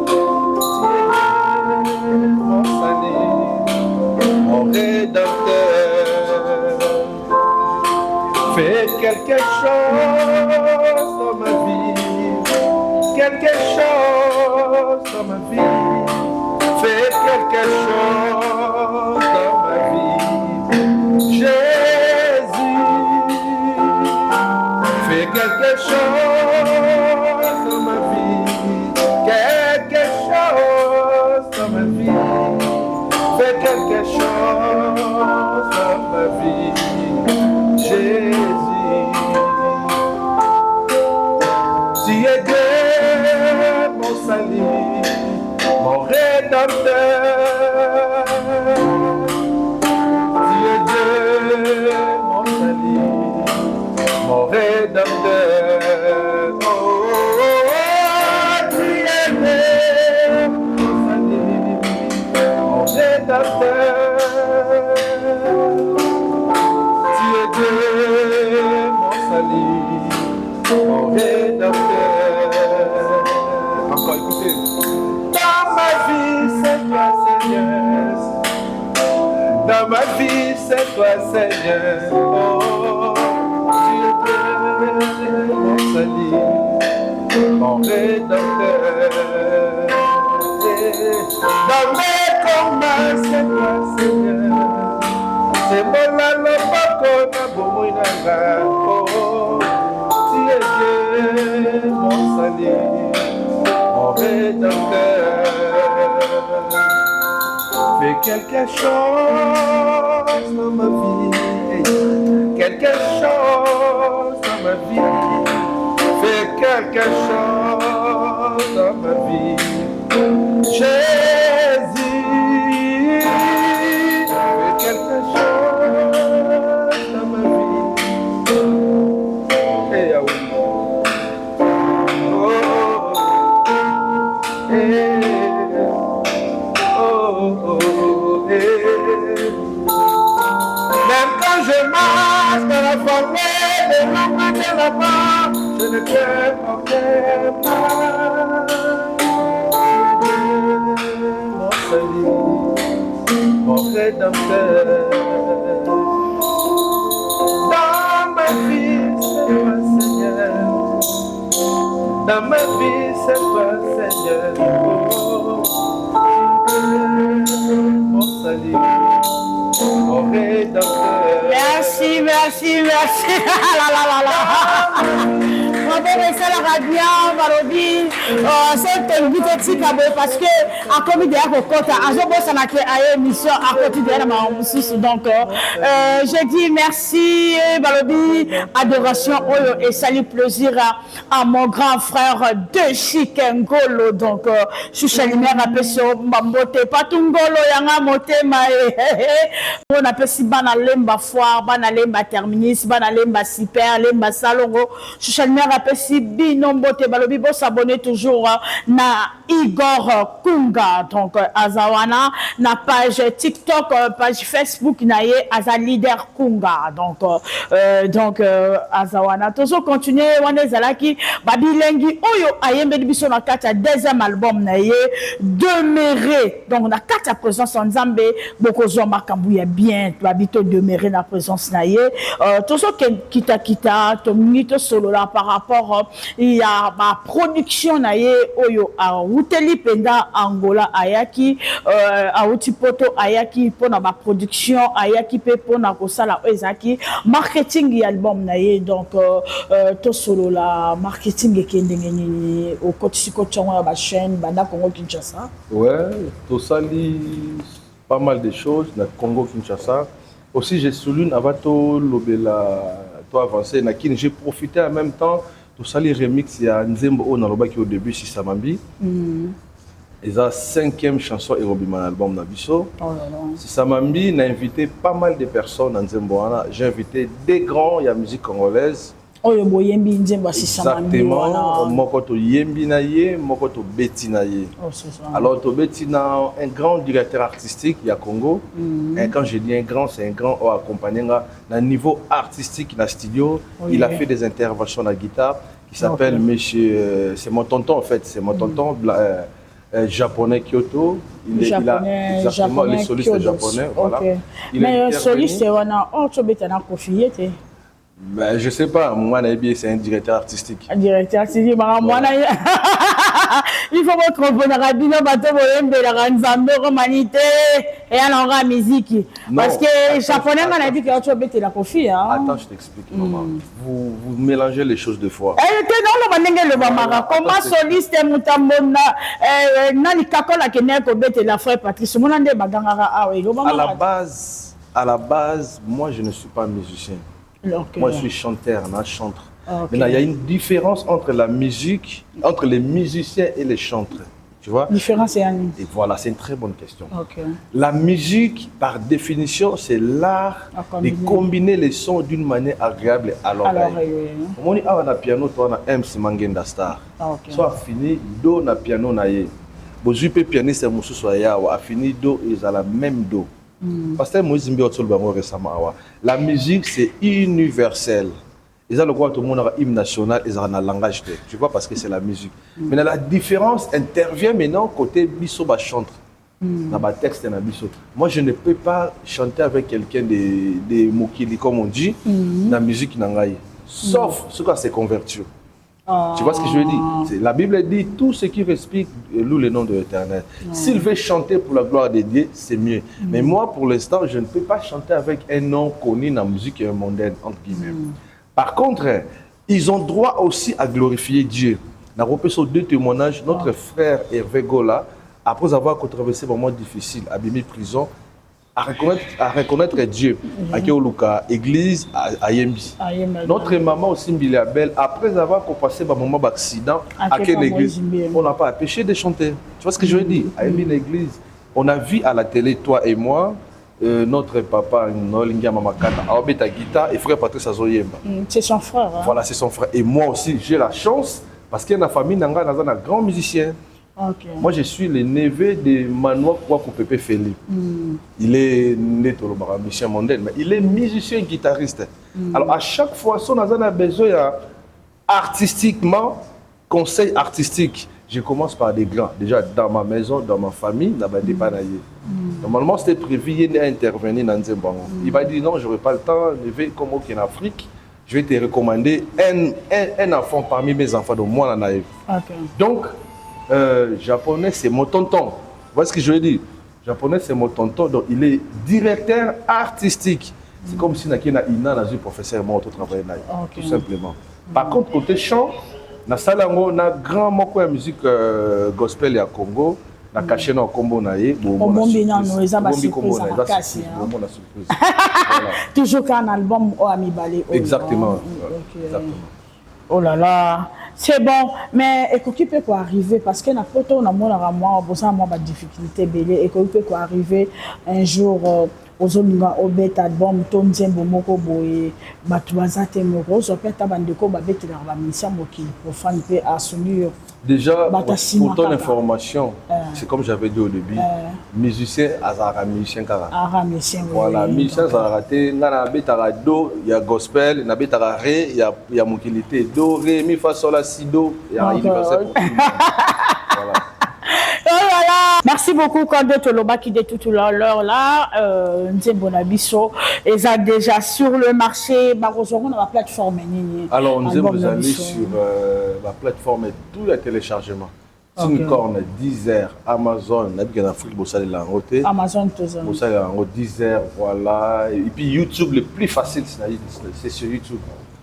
Tu es mon salut, mon rédempteur. Fais quelque chose dans ma vie, quelque chose dans ma vie. Fais quelque chose dans ma vie. Jésus, fais quelque chose dans ma vie, quelque chose dans ma vie, fais quelque chose dans ma vie, Jésus. Tu es Dieu, mon salut, mon rédempteur. Mon rédempteur, oh, tu es mon salut, mon rédempteur, tu es Dieu, mon salut, mon rédempteur. Encore écoutez, dans ma vie c'est toi Seigneur, dans ma vie c'est toi Seigneur, oh. Mon salut, mon rédempteur. Dans mes combats, c'est toi, Seigneur. C'est mon alobako na bomoinanga. Oh, tu es Dieu, mon salut, mon rédempteur. Fais quelque chose dans ma vie, quelque chose dans ma vie. Fais quelque chose dans ma vie, Jésus. Fais quelque chose dans ma vie. Hey, ah oui. Oh, hey. Oh, oh, hey. pas, je ne t'aime pas. Mon salut, mon rédempteur. Dans ma vie, c'est toi, Seigneur. Dans ma vie, c'est toi, Seigneur. Mon salut, mon rédempteur. Merci, merci, merci. La la la la. c'est invité tika boye parce que akomi de akokota azobosa na ke aye émission akoti de na mamususu donc je dis merci balobi adoration oyo et salut plaisir à mon grand frère de Chikengolo donc Choucha Lumière apeso mbote patungolo yanga motema on apesi bana lemba foire bana lemba terminus bana lemba super lemba salongo Choucha Lumière apesi bino mbote balobi bo s'abonner toujours na Igor Kunga donc azawana na page TikTok page Facebook na ye aza leader Kunga donc azawana toujours continuer wana zalaki babilengi oyo ayembeli biso na kati ya deuxième album na ye demeurer donc na kati ya présence nzambe bokozwa makambu ya bien babito demeurer na présence na ye toujours kita to minute solo là par rapport il y a ma production na ye oyo a Uteli penda Angola ayaki auti poto ayaki pona ba production ayaki pe pona kosala ezaki marketing ya album na ye donc to solo la marketing ekendengeni au kotiko tchonga ba chaîne banda Congo Kinshasa. Ouais, to sali pas mal de choses na Congo Kinshasa. Aussi j'ai souligné avato lobela to avancer na kin j'ai profité en même temps to sali remix ya Nzembo o na lobaki au début si Samambi. Et la 5e chanson et mon album Nabiso. Si Samambi n'a invité pas mal de personnes dans Nzembo. J'ai invité des grands il y a musique congolaise. Exactement. Mokoto Yembi Naye, Mokoto Beti Naye. Alors to Beti na un grand directeur artistique il y a Congo. Et quand je dis un grand, c'est un grand accompagné à niveau artistique dans le studio. Il a fait des interventions à la guitare qui s'appelle Monsieur, c'est mon tonton en fait, c'est mon tonton japonais Kyoto. Il a exactement les solistes japonais. Voilà. Okay. Mais soliste tu as ben, je sais pas, moi c'est un directeur artistique. Un directeur artistique, moi il faut que vous rabino bateau la nzambe romanité et alors musique parce que japonais on a dit que tu as la coffee hein. Attends, je t'explique maman. Vous mélangez les choses deux fois. Comment soliste mutambona nani kakola kene ko bete la frère Patrice monande bagangara à la base moi je ne suis pas musicien. Moi, je suis chanteur, chanteur. Okay. Maintenant, il y a une différence entre la musique, entre les musiciens et les chanteurs. Tu vois? Différence et voilà, c'est une très bonne question. Okay. La musique, par définition, c'est l'art de combiner les sons d'une manière agréable à l'oreille. On dit, on a piano, toi, on a MC Mangenda Star. Soit fini, do na piano na ye. Bon, je peux pianiste, Moussou Soya, a fini do, ils ont la même do. Parce que récemment, la musique c'est universel. Ils ont le droit tout le monde a hymne national, ils ont un langage, tu vois, parce que c'est la musique. Mais la différence intervient maintenant côté biso ba chante. Dans ma texte na biso. Moi je ne peux pas chanter avec quelqu'un de mokili comme on dit, dans la musique nangaï. Sauf ce qu'on s'est converti. Tu vois ce que je veux dire? La Bible dit tout ce qui respire loue le nom de l'Éternel. S'il veut chanter pour la gloire de Dieu, c'est mieux. Mais moi, pour l'instant, je ne peux pas chanter avec un nom connu dans la musique mondaine, entre guillemets. Par contre, ils ont droit aussi à glorifier Dieu. Dans le deux témoignages, notre frère Hervé Gola, après avoir traversé un moment difficile, abîmé prison, à reconnaître Dieu, à Kéoluka, église, à Yembi. Notre maman aussi, Mbiliabel, après avoir passé un moment d'accident, à quelle église, on n'a pas empêché de chanter. Tu vois ce que je veux dire? À Yembi, l'église, on a vu à la télé, toi et moi, notre papa, Nolinga Mamakata, a obéi ta guitare et frère Patrice Azoyemba. C'est son frère. Hein? Voilà, c'est son frère. Et moi aussi, j'ai la chance, parce qu'il y a une famille, dans un grand musicien. Okay. Moi, je suis le neveu de Manoa Kouakou Pepe Feli. Il est né dans le musicien mondain, mais il est musicien guitariste. Alors, à chaque fois, si on a besoin artistiquement, conseil artistique, je commence par des grands. Déjà, dans ma maison, dans ma famille, normalement, c'était prévu, il a intervenu dans Nzembango. Il m'a dit non, je n'aurai pas le temps, je vais comme en Afrique, je vais te recommander un enfant parmi mes enfants, donc moi, en Aïe. Donc, japonais, c'est mon tonton. Vous voyez ce que je veux dire? Japonais, c'est mon tonton, donc il est directeur artistique. C'est comme si il y a un professeur qui travaille là, tout simplement. Par contre, côté chant, na salango na grand moko ya musique gospel ya Congo na caché na kombo na ye bombi na no eza ba surprise toujours qu'un album o ami balé exactement. Oh là là, c'est bon, mais écoute peut quoi arriver parce que na poto na mona moi bosa moi ba difficulté belé et peut quoi arriver un jour ozolinga obet album to nzembo moko boye batu bazate moko zo peta bandeko babetela ba mission mokili profane pe asuni. Déjà pour ton information, c'est comme j'avais dit au début, musicien azara musicien kara. Ah musicien. Voilà, musicien azara te ngana betara do ya gospel, na betara re ya mokilité do re mi fa sol la si do ya universel. Voilà. Oh là là. Merci beaucoup quand de Toloba qui dit tout l'heure là Nzembonabiso et ça déjà sur le marché on a la plateforme. Alors nous allons aller sur la plateforme et tout le téléchargement. Tincorn, Deezer, Amazon, Amazon Deezer, voilà. Et puis YouTube, le plus facile c'est sur YouTube.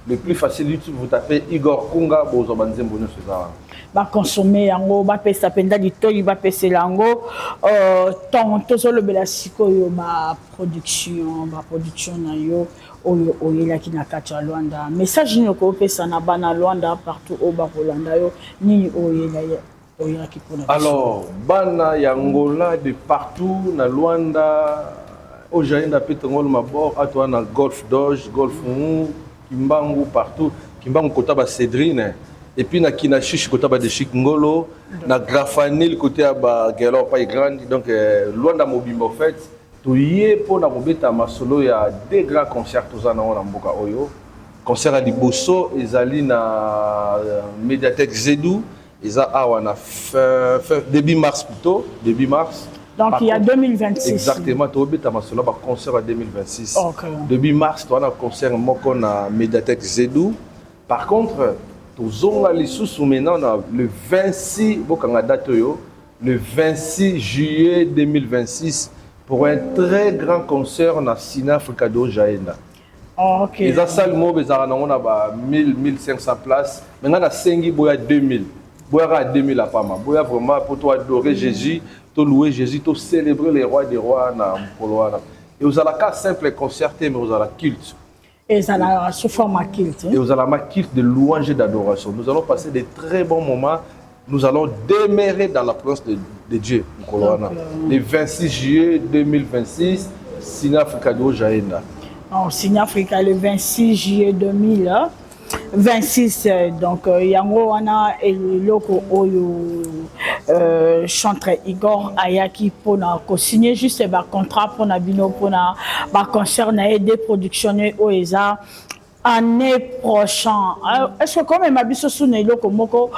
Le plus facile YouTube, vous tapez Igor Kunga, vous avez va consommer yango ba pesa penda ditoli ba pesa lango tant to le belasiko yo ba production na yo oyo oyela ki na kati ya Luanda message ni ko pesa na bana Luanda partout au ba Rolanda yo ni oyela ki pona. Alors bana yangola de partout na Luanda au jainda petongol mabor atwa na Golf Dodge Golf Kimbangu partout Kimbangu kota ba Cédrine. Et puis na Kinachiche côté de Chic Ngolo, na Grafanil côté à Gelo pas grande donc Luanda Mobimba en fait tout y pour na mobeta masolo il y a des grands concerts tous en mboka oyo concert à Liboso ezali na médiathèque Zedou eza awa na début mars plutôt début mars. Donc il y a 2026. Exactement, tu as masolo ba concert en 2026. Début mars tu as un concert moko na médiathèque Zedou. Par contre maintenant le 26 le 26 juillet 2026 pour un très grand concert na Sina Africa do Jaenda. OK. Les salles mobile on a 1500 places. Maintenant na sengi boya 2000. Boya 2000 à Pama. Boya vraiment pour toi adorer Jésus, to louer Jésus, to célébrer les rois des rois na Poloana. Et vous allez pas simple concert mais vous allez culte. Et ça a sous format culte. Et vous allez ma culte de louange et d'adoration. Nous allons passer de très bons moments. Nous allons demeurer dans la présence de Dieu. Le 26 juillet 2026, Sina Africa do Jaenda. Sina Africa le 26 juillet 2026. Donc, yango wana eloko oyo chantre Igor Ayaki pona ko signer juste ba contrat pona bino pona ba concert na des productions oeza année prochaine. Est-ce que quand même abiso suna iloko moko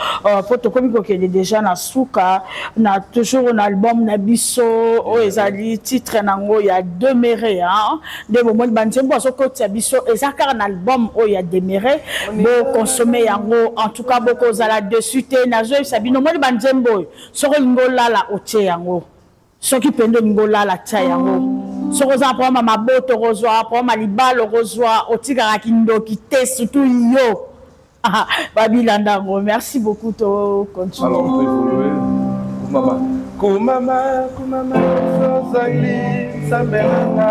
poto komiko ke déjà na suka na toujours un album na biso oezali titre nango ya demeurer hein de moment banzembo so ko biso ezaka un album o ya demeurer bo consommer yango en tout cas boko zala dessus te na zo sabino mo banzembo so ko ngola la otie yango so ki pendo ngola la tia yango so ko za pour ma boto rozwa pour ma libalo rozwa otika kindo ki te surtout yo Babilanda ngo merci beaucoup to continue. Alors on peut évoluer kumama sozali sambelanga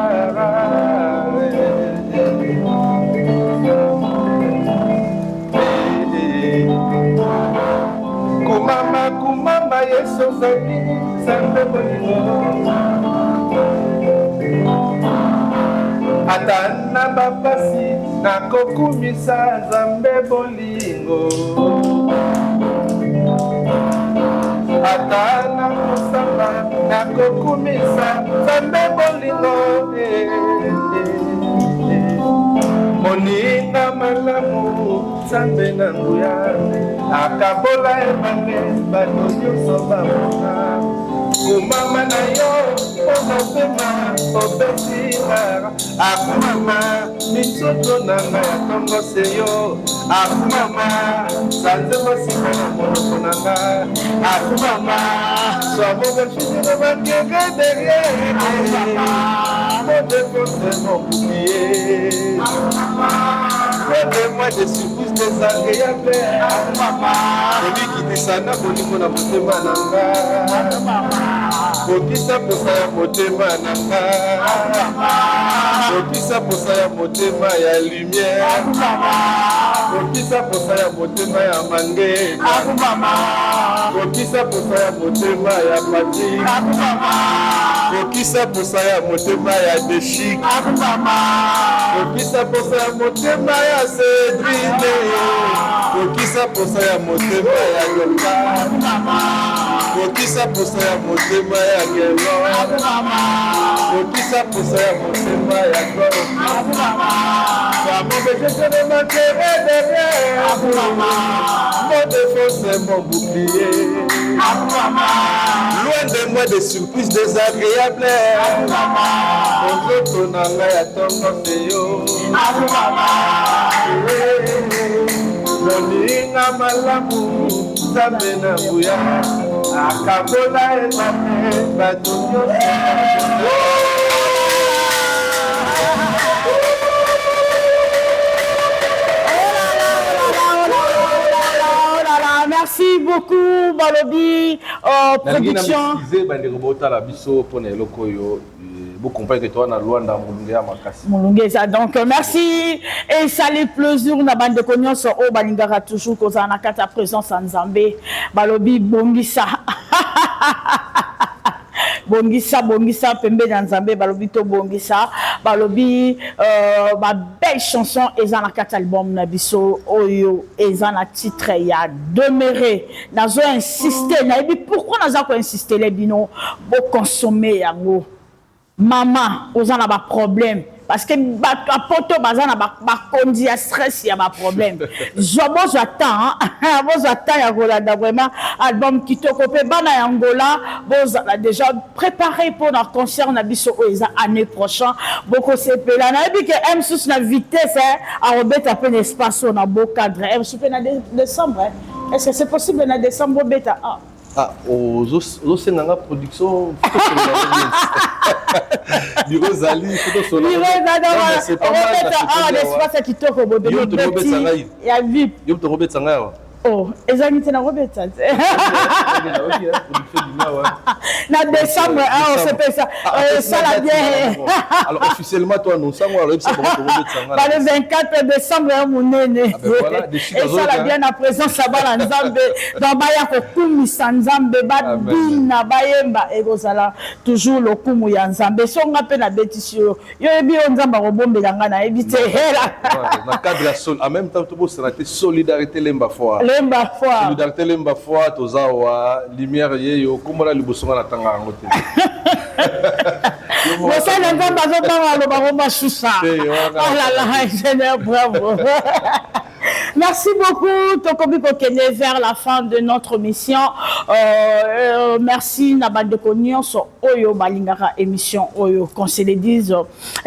kumama yeso zali sambelanga atana bapasi nakokumisa nzambe bolingo atana kosamba nakokumisa nzambe bolingo moninga malamu nzambe na nguya akabola ebange bato nyonso bamona komama na yo omopema obesinga akumama minzoto na ngai ya tongose yo akumama sanze mosika na monoko na nga akumama swamobefisina bakenge derrière modefose mokukie moi de surprise désagréable ebikitisa na bolingo na motema na nga kokisa posa ya motema na nga kokisa posa ya motema ya lumière kokisa posa ya motema ya mange kokisa posa ya motema ya pati kokisa posa ya motema ya deshik kokisa posa ya motema ya cedrine kokisa posa ya motema ya loka kokisa posa ya motema ya gelo kokisa posa ya motema ya goro famobekesene matere derrière mon défaut c'est mon bouclier loin de moi des surprises désagréables onzoto na ngai ya tongo seyo lolinga malamu nzambe na nguya akabola ebange bato nyonso. Merci beaucoup, Balobi, production. Donc merci et salut plaisir na bande konyoso o balingaka toujours kozana kata présence en Zambé Balobi bongisa bongisa pembe dans Zambé Balobi to bongisa Balobi ba belle chanson ezana kata album na biso oyo ezana titre ya demeurer nazo insister na bi pourquoi nazo ko insister les bino bo consommer yango maman ozana ba problème parce que ba poto bazana ba kondi ya stress ya ba problème zobo j'attends ya kolanda vraiment album kitoko pe bana ya Angola bozala déjà préparé pour notre concert na biso oza année prochaine boko sepela na bi que M6 na vitesse a robeta pe espace na beau cadre M6 na décembre est-ce que c'est possible na décembre beta aux Senanga production Biro Zali photo solo c'est pas mal l'espace kitoko bobe ya VIP yo to robet sanga oh ezangi na robet na décembre on se fait ça la bien alors officiellement toi non ça moi alors c'est pour robet sanga le 24 décembre mon nene et ça la bien na présence là na Nzambe dans baya ko kumisa Nzambe badina bayemba ekozala toujours le kumu ya Nzambe songa pe na bétisio yo ebi Nzamba robombela nga na ebite hela na cadre sol en même temps tout beau solidarité lemba foi solidarité lemba foi tozawa lumière yeyo komola libosonga na tanga ngo te ça Nzamba zo tanga lo baromba susa oh là là Seigneur bravo. Merci beaucoup, Tokobiko Kene, vers la fin de notre mission. Merci, Nabal de Konyon, sur Oyo Balingara, émission Oyo, qu'on se le dise.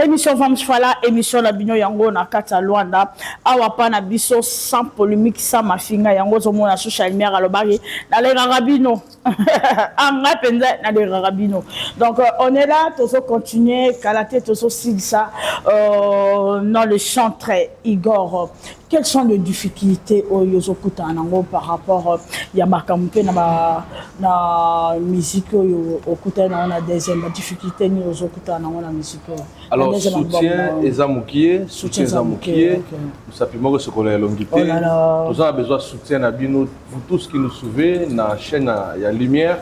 Émission Femme Chfala, émission Labino Yango, na Kata Luanda, Awapa Nabiso, sans polémique, sans mafinga, Yango, Zomona, Social Mer, Alobari, dans les Rarabino. En Rapenda, dans les Rarabino. Donc, on est là, tous continuer, Kalate, tous Silsa, dans le chantre Igor. Quelles sont les difficultés au Yozokuta Nango par rapport à Makampe na musique au Kuta na on a deuxième difficulté ni Yozokuta na on a musique. Alors soutien Ezamukie, soutien Ezamukie, nous sapimo ce qu'on a longité. Nous avons besoin de soutien na bino vous tous qui nous suivez na chaîne ya lumière.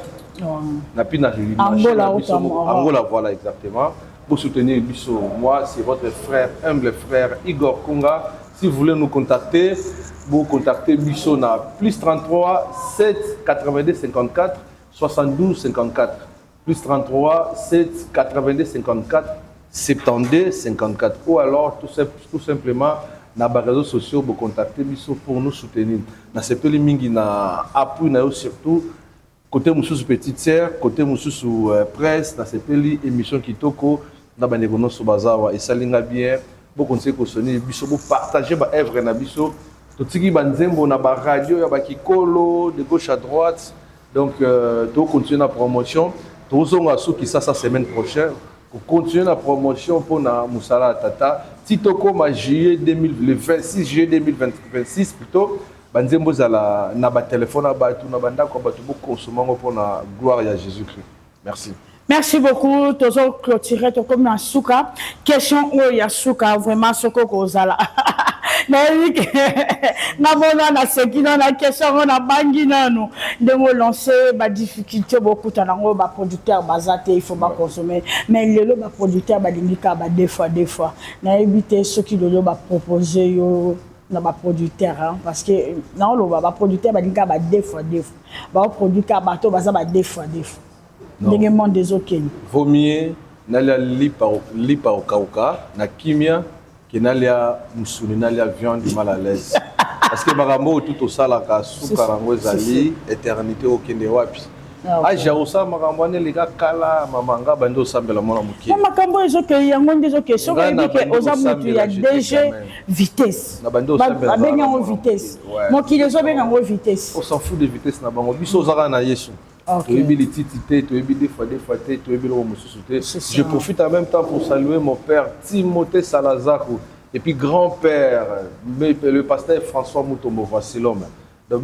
Na pina Angola voilà exactement. Pour soutenir Bisso, moi c'est votre frère humble frère Igor Kunga. Si vous voulez nous contacter, vous contactez Bisso na plus 33 7 82 54 72 54 plus 33 7 82 54 72 54 ou alors tout simplement na ba réseaux sociaux bo contacter biso pour nous soutenir na sepeli mingi na appui na yo surtout côté mususu petite sœur côté mususu presse na sepeli émission kitoko na bandeko noso bazawa esalinga bien bo conseil ko sonner biso bo partager ba œuvre na biso totiki banzembo na ba radio ya ba kikolo de gauche à droite donc to continuer la promotion to zonga soki ça semaine prochaine pour continuer la promotion pour na musala tata titoko ma juillet 2000 le 26 juillet 2026 plutôt banzembo zala na ba téléphone na ba tout na banda ko ba tout consommer pour na gloire à Jésus-Christ. Merci. Merci beaucoup. Toujours clôturer tout comme Nasuka. Question où Yasuka vraiment ce que kozala. Na mona na sekina na question on a bangi nanu de mo lancer ba difficulté beaucoup tanango ba producteur bazate il faut pas consommer mais le ba producteur ba lingika ba deux fois na éviter ce qui le ba proposer yo na ba producteur hein, parce que non lo ba producteur ba lingika ba deux fois ba producteur ba to baza ba deux fois ndenge des okeni vaut mieux nalia lipa okauka na kimia que nalia musuni nalia viande mal à l'aise parce que makambo tout au salaka sukarango ezali éternité okende wapi aja osa makambo ne leka kala mamanga bando sambela mona mukie makambo ezoke yango ndezoke soki ebike oza mutu ya DG vitesse na bando sambela abenga ngo vitesse mokili ezobenga ngo vitesse on s'en fout de vitesse na bango biso ozaka na Yesu. Okay. Je profite en même temps pour saluer mon père Timothée Salazar et puis grand-père, le pasteur François Moutombo, voici l'homme. Donc,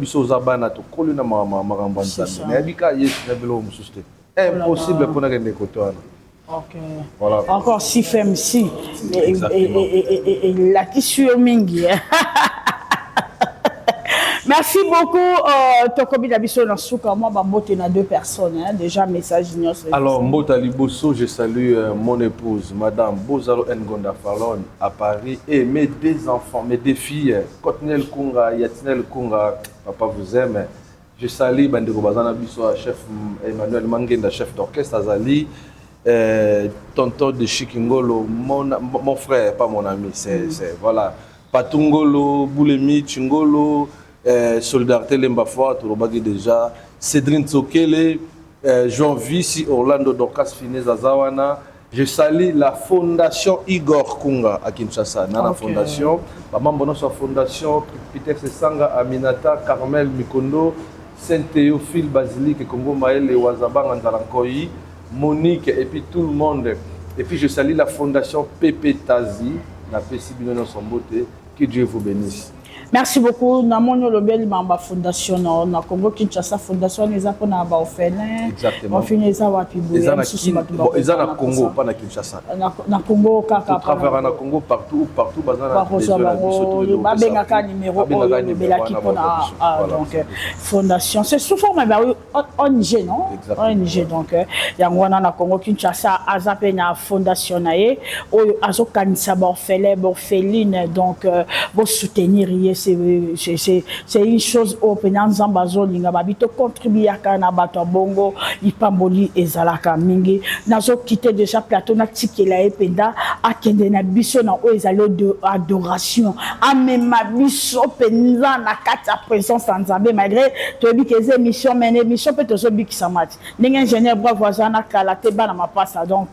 impossible pour nous. Ok. Voilà. Encore si femme si. Et la tissu mingi. Merci beaucoup. Tokobi Dabiso Nasuka, moi, je suis deux personnes. Hein, déjà, message. Alors, Mbota Liboso, je salue mon épouse, Madame Bozalo Ngonda Falon, à Paris, et mes deux enfants, mes deux filles, Kotnel Kunga, Yatinel Kunga, papa vous aime. Je salue Bandeko Bazana Biso, chef Emmanuel Mangenda, chef d'orchestre Azali, tonton de Chikingolo, mon frère, pas mon ami, c'est voilà. Patungolo, Boulemi, Chingolo, Solidarité Lembafwa, Torobagi déjà, Cédrine Tsokele, Jean Vissi, Orlando Dorcas Finez Azawana. Je salue la fondation Igor Kunga à Kinshasa. Dans la fondation, maman sa fondation, Peter Sesanga, Aminata, Carmel Mikondo, Saint-Théophile, Basilique, Congo Maël, Wazabang, Anzalankoyi, Monique, et puis tout le monde. Et puis je salue la fondation Pépé Tazi, la Pessibino Sombote, que Dieu vous bénisse. Merci beaucoup. Nous avons la fondation na Congo Kinshasa fondation les apona ba orphelin. Exactement. On finit ça wa pibo. Ils ont na Congo pas na Kinshasa. Na Congo kaka. Travers na Congo partout bazana. Ba benga ka numéro oyo belaki pona donc fondation c'est sous forme ONG non? ONG donc yango wana na Congo Kinshasa azape na fondation nae oyo azokanisa ba orphelin ba orpheline donc bo soutenir c'est une chose au pénal Zambazo linga babito contribuer à na bato bongo ipamboli ezalaka mingi nazo quitter déjà plateau na tikela ependa akende na biso na o ezalo de adoration amema biso penza na kata présence en Nzambe malgré to bi que émission mais émission peut to bi kisamati ndenge ingénieur bravo azana kala te bana mapasa donc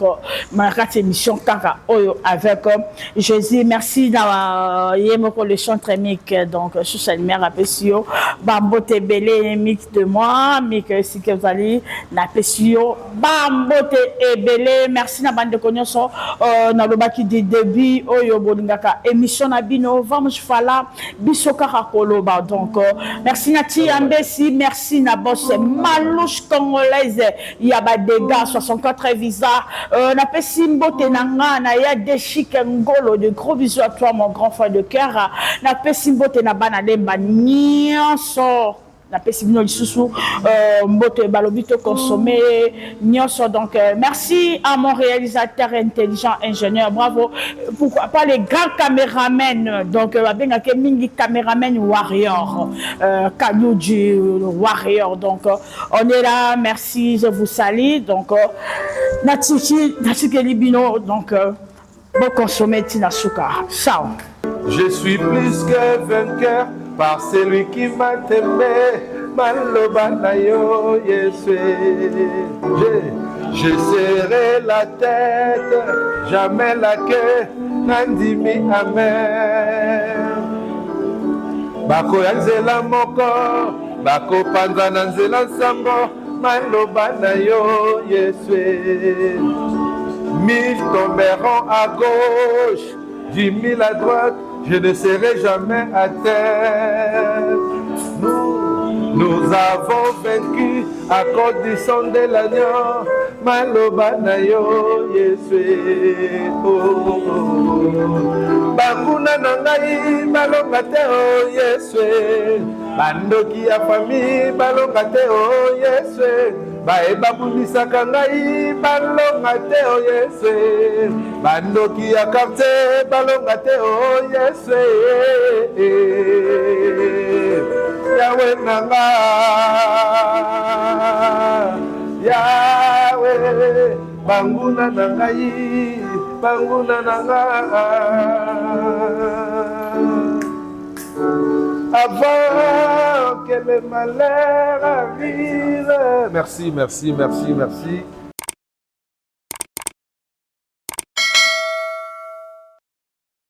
ma kata émission kaka oyo avec Jésus merci na yemoko le chant très donc je suis mère appesio bambote belé mix de moi mix si que vous allez na pesio bambote et belé merci na bande konyoso na lobaki de début oyo bolingaka émission na bino vamos fala bisoka koloba donc merci Nati Ambesi merci na boss malouche congolaise ya ba dégâts 64 visa na pesi mbote nanga na ya de chic ngolo de gros bisous à toi mon grand frère de cœur na pesi mbote na bana lemba nyonso na pesi bino lisusu mbote balobito consommer nyonso donc merci à mon réalisateur intelligent ingénieur bravo pourquoi pas les grands caméramens donc babenga ke mingi caméraman warrior Kanuji warrior donc on est là merci je vous salue donc natiki libino donc bon consommer tina suka ciao. Je suis plus que vainqueur par celui qui m'a aimé. Maloba na yo Yesu. Je serrai la tête, jamais la queue, nandimi amen. Bako ya nzela moko, bako panza na nzela nsambo, maloba na yo Yesu. 1000 tomberont à gauche, 10 000 à droite, je ne serai jamais à terre. Nous avons vaincu à cause du sang de l'agneau. Maloba na yo Yesu. Bakuna na ngai balonga te o Yesu. Bandoki ya famille balonga te o Yesu. Baeba bunisaka ngai balonga te o Yesu. Bandoki ya quartier balonga te o Yesu. Yahweh nanga, Yahweh, banguna nangai, banguna nanga. Avant que le malheur arrive. Merci, merci, merci, merci.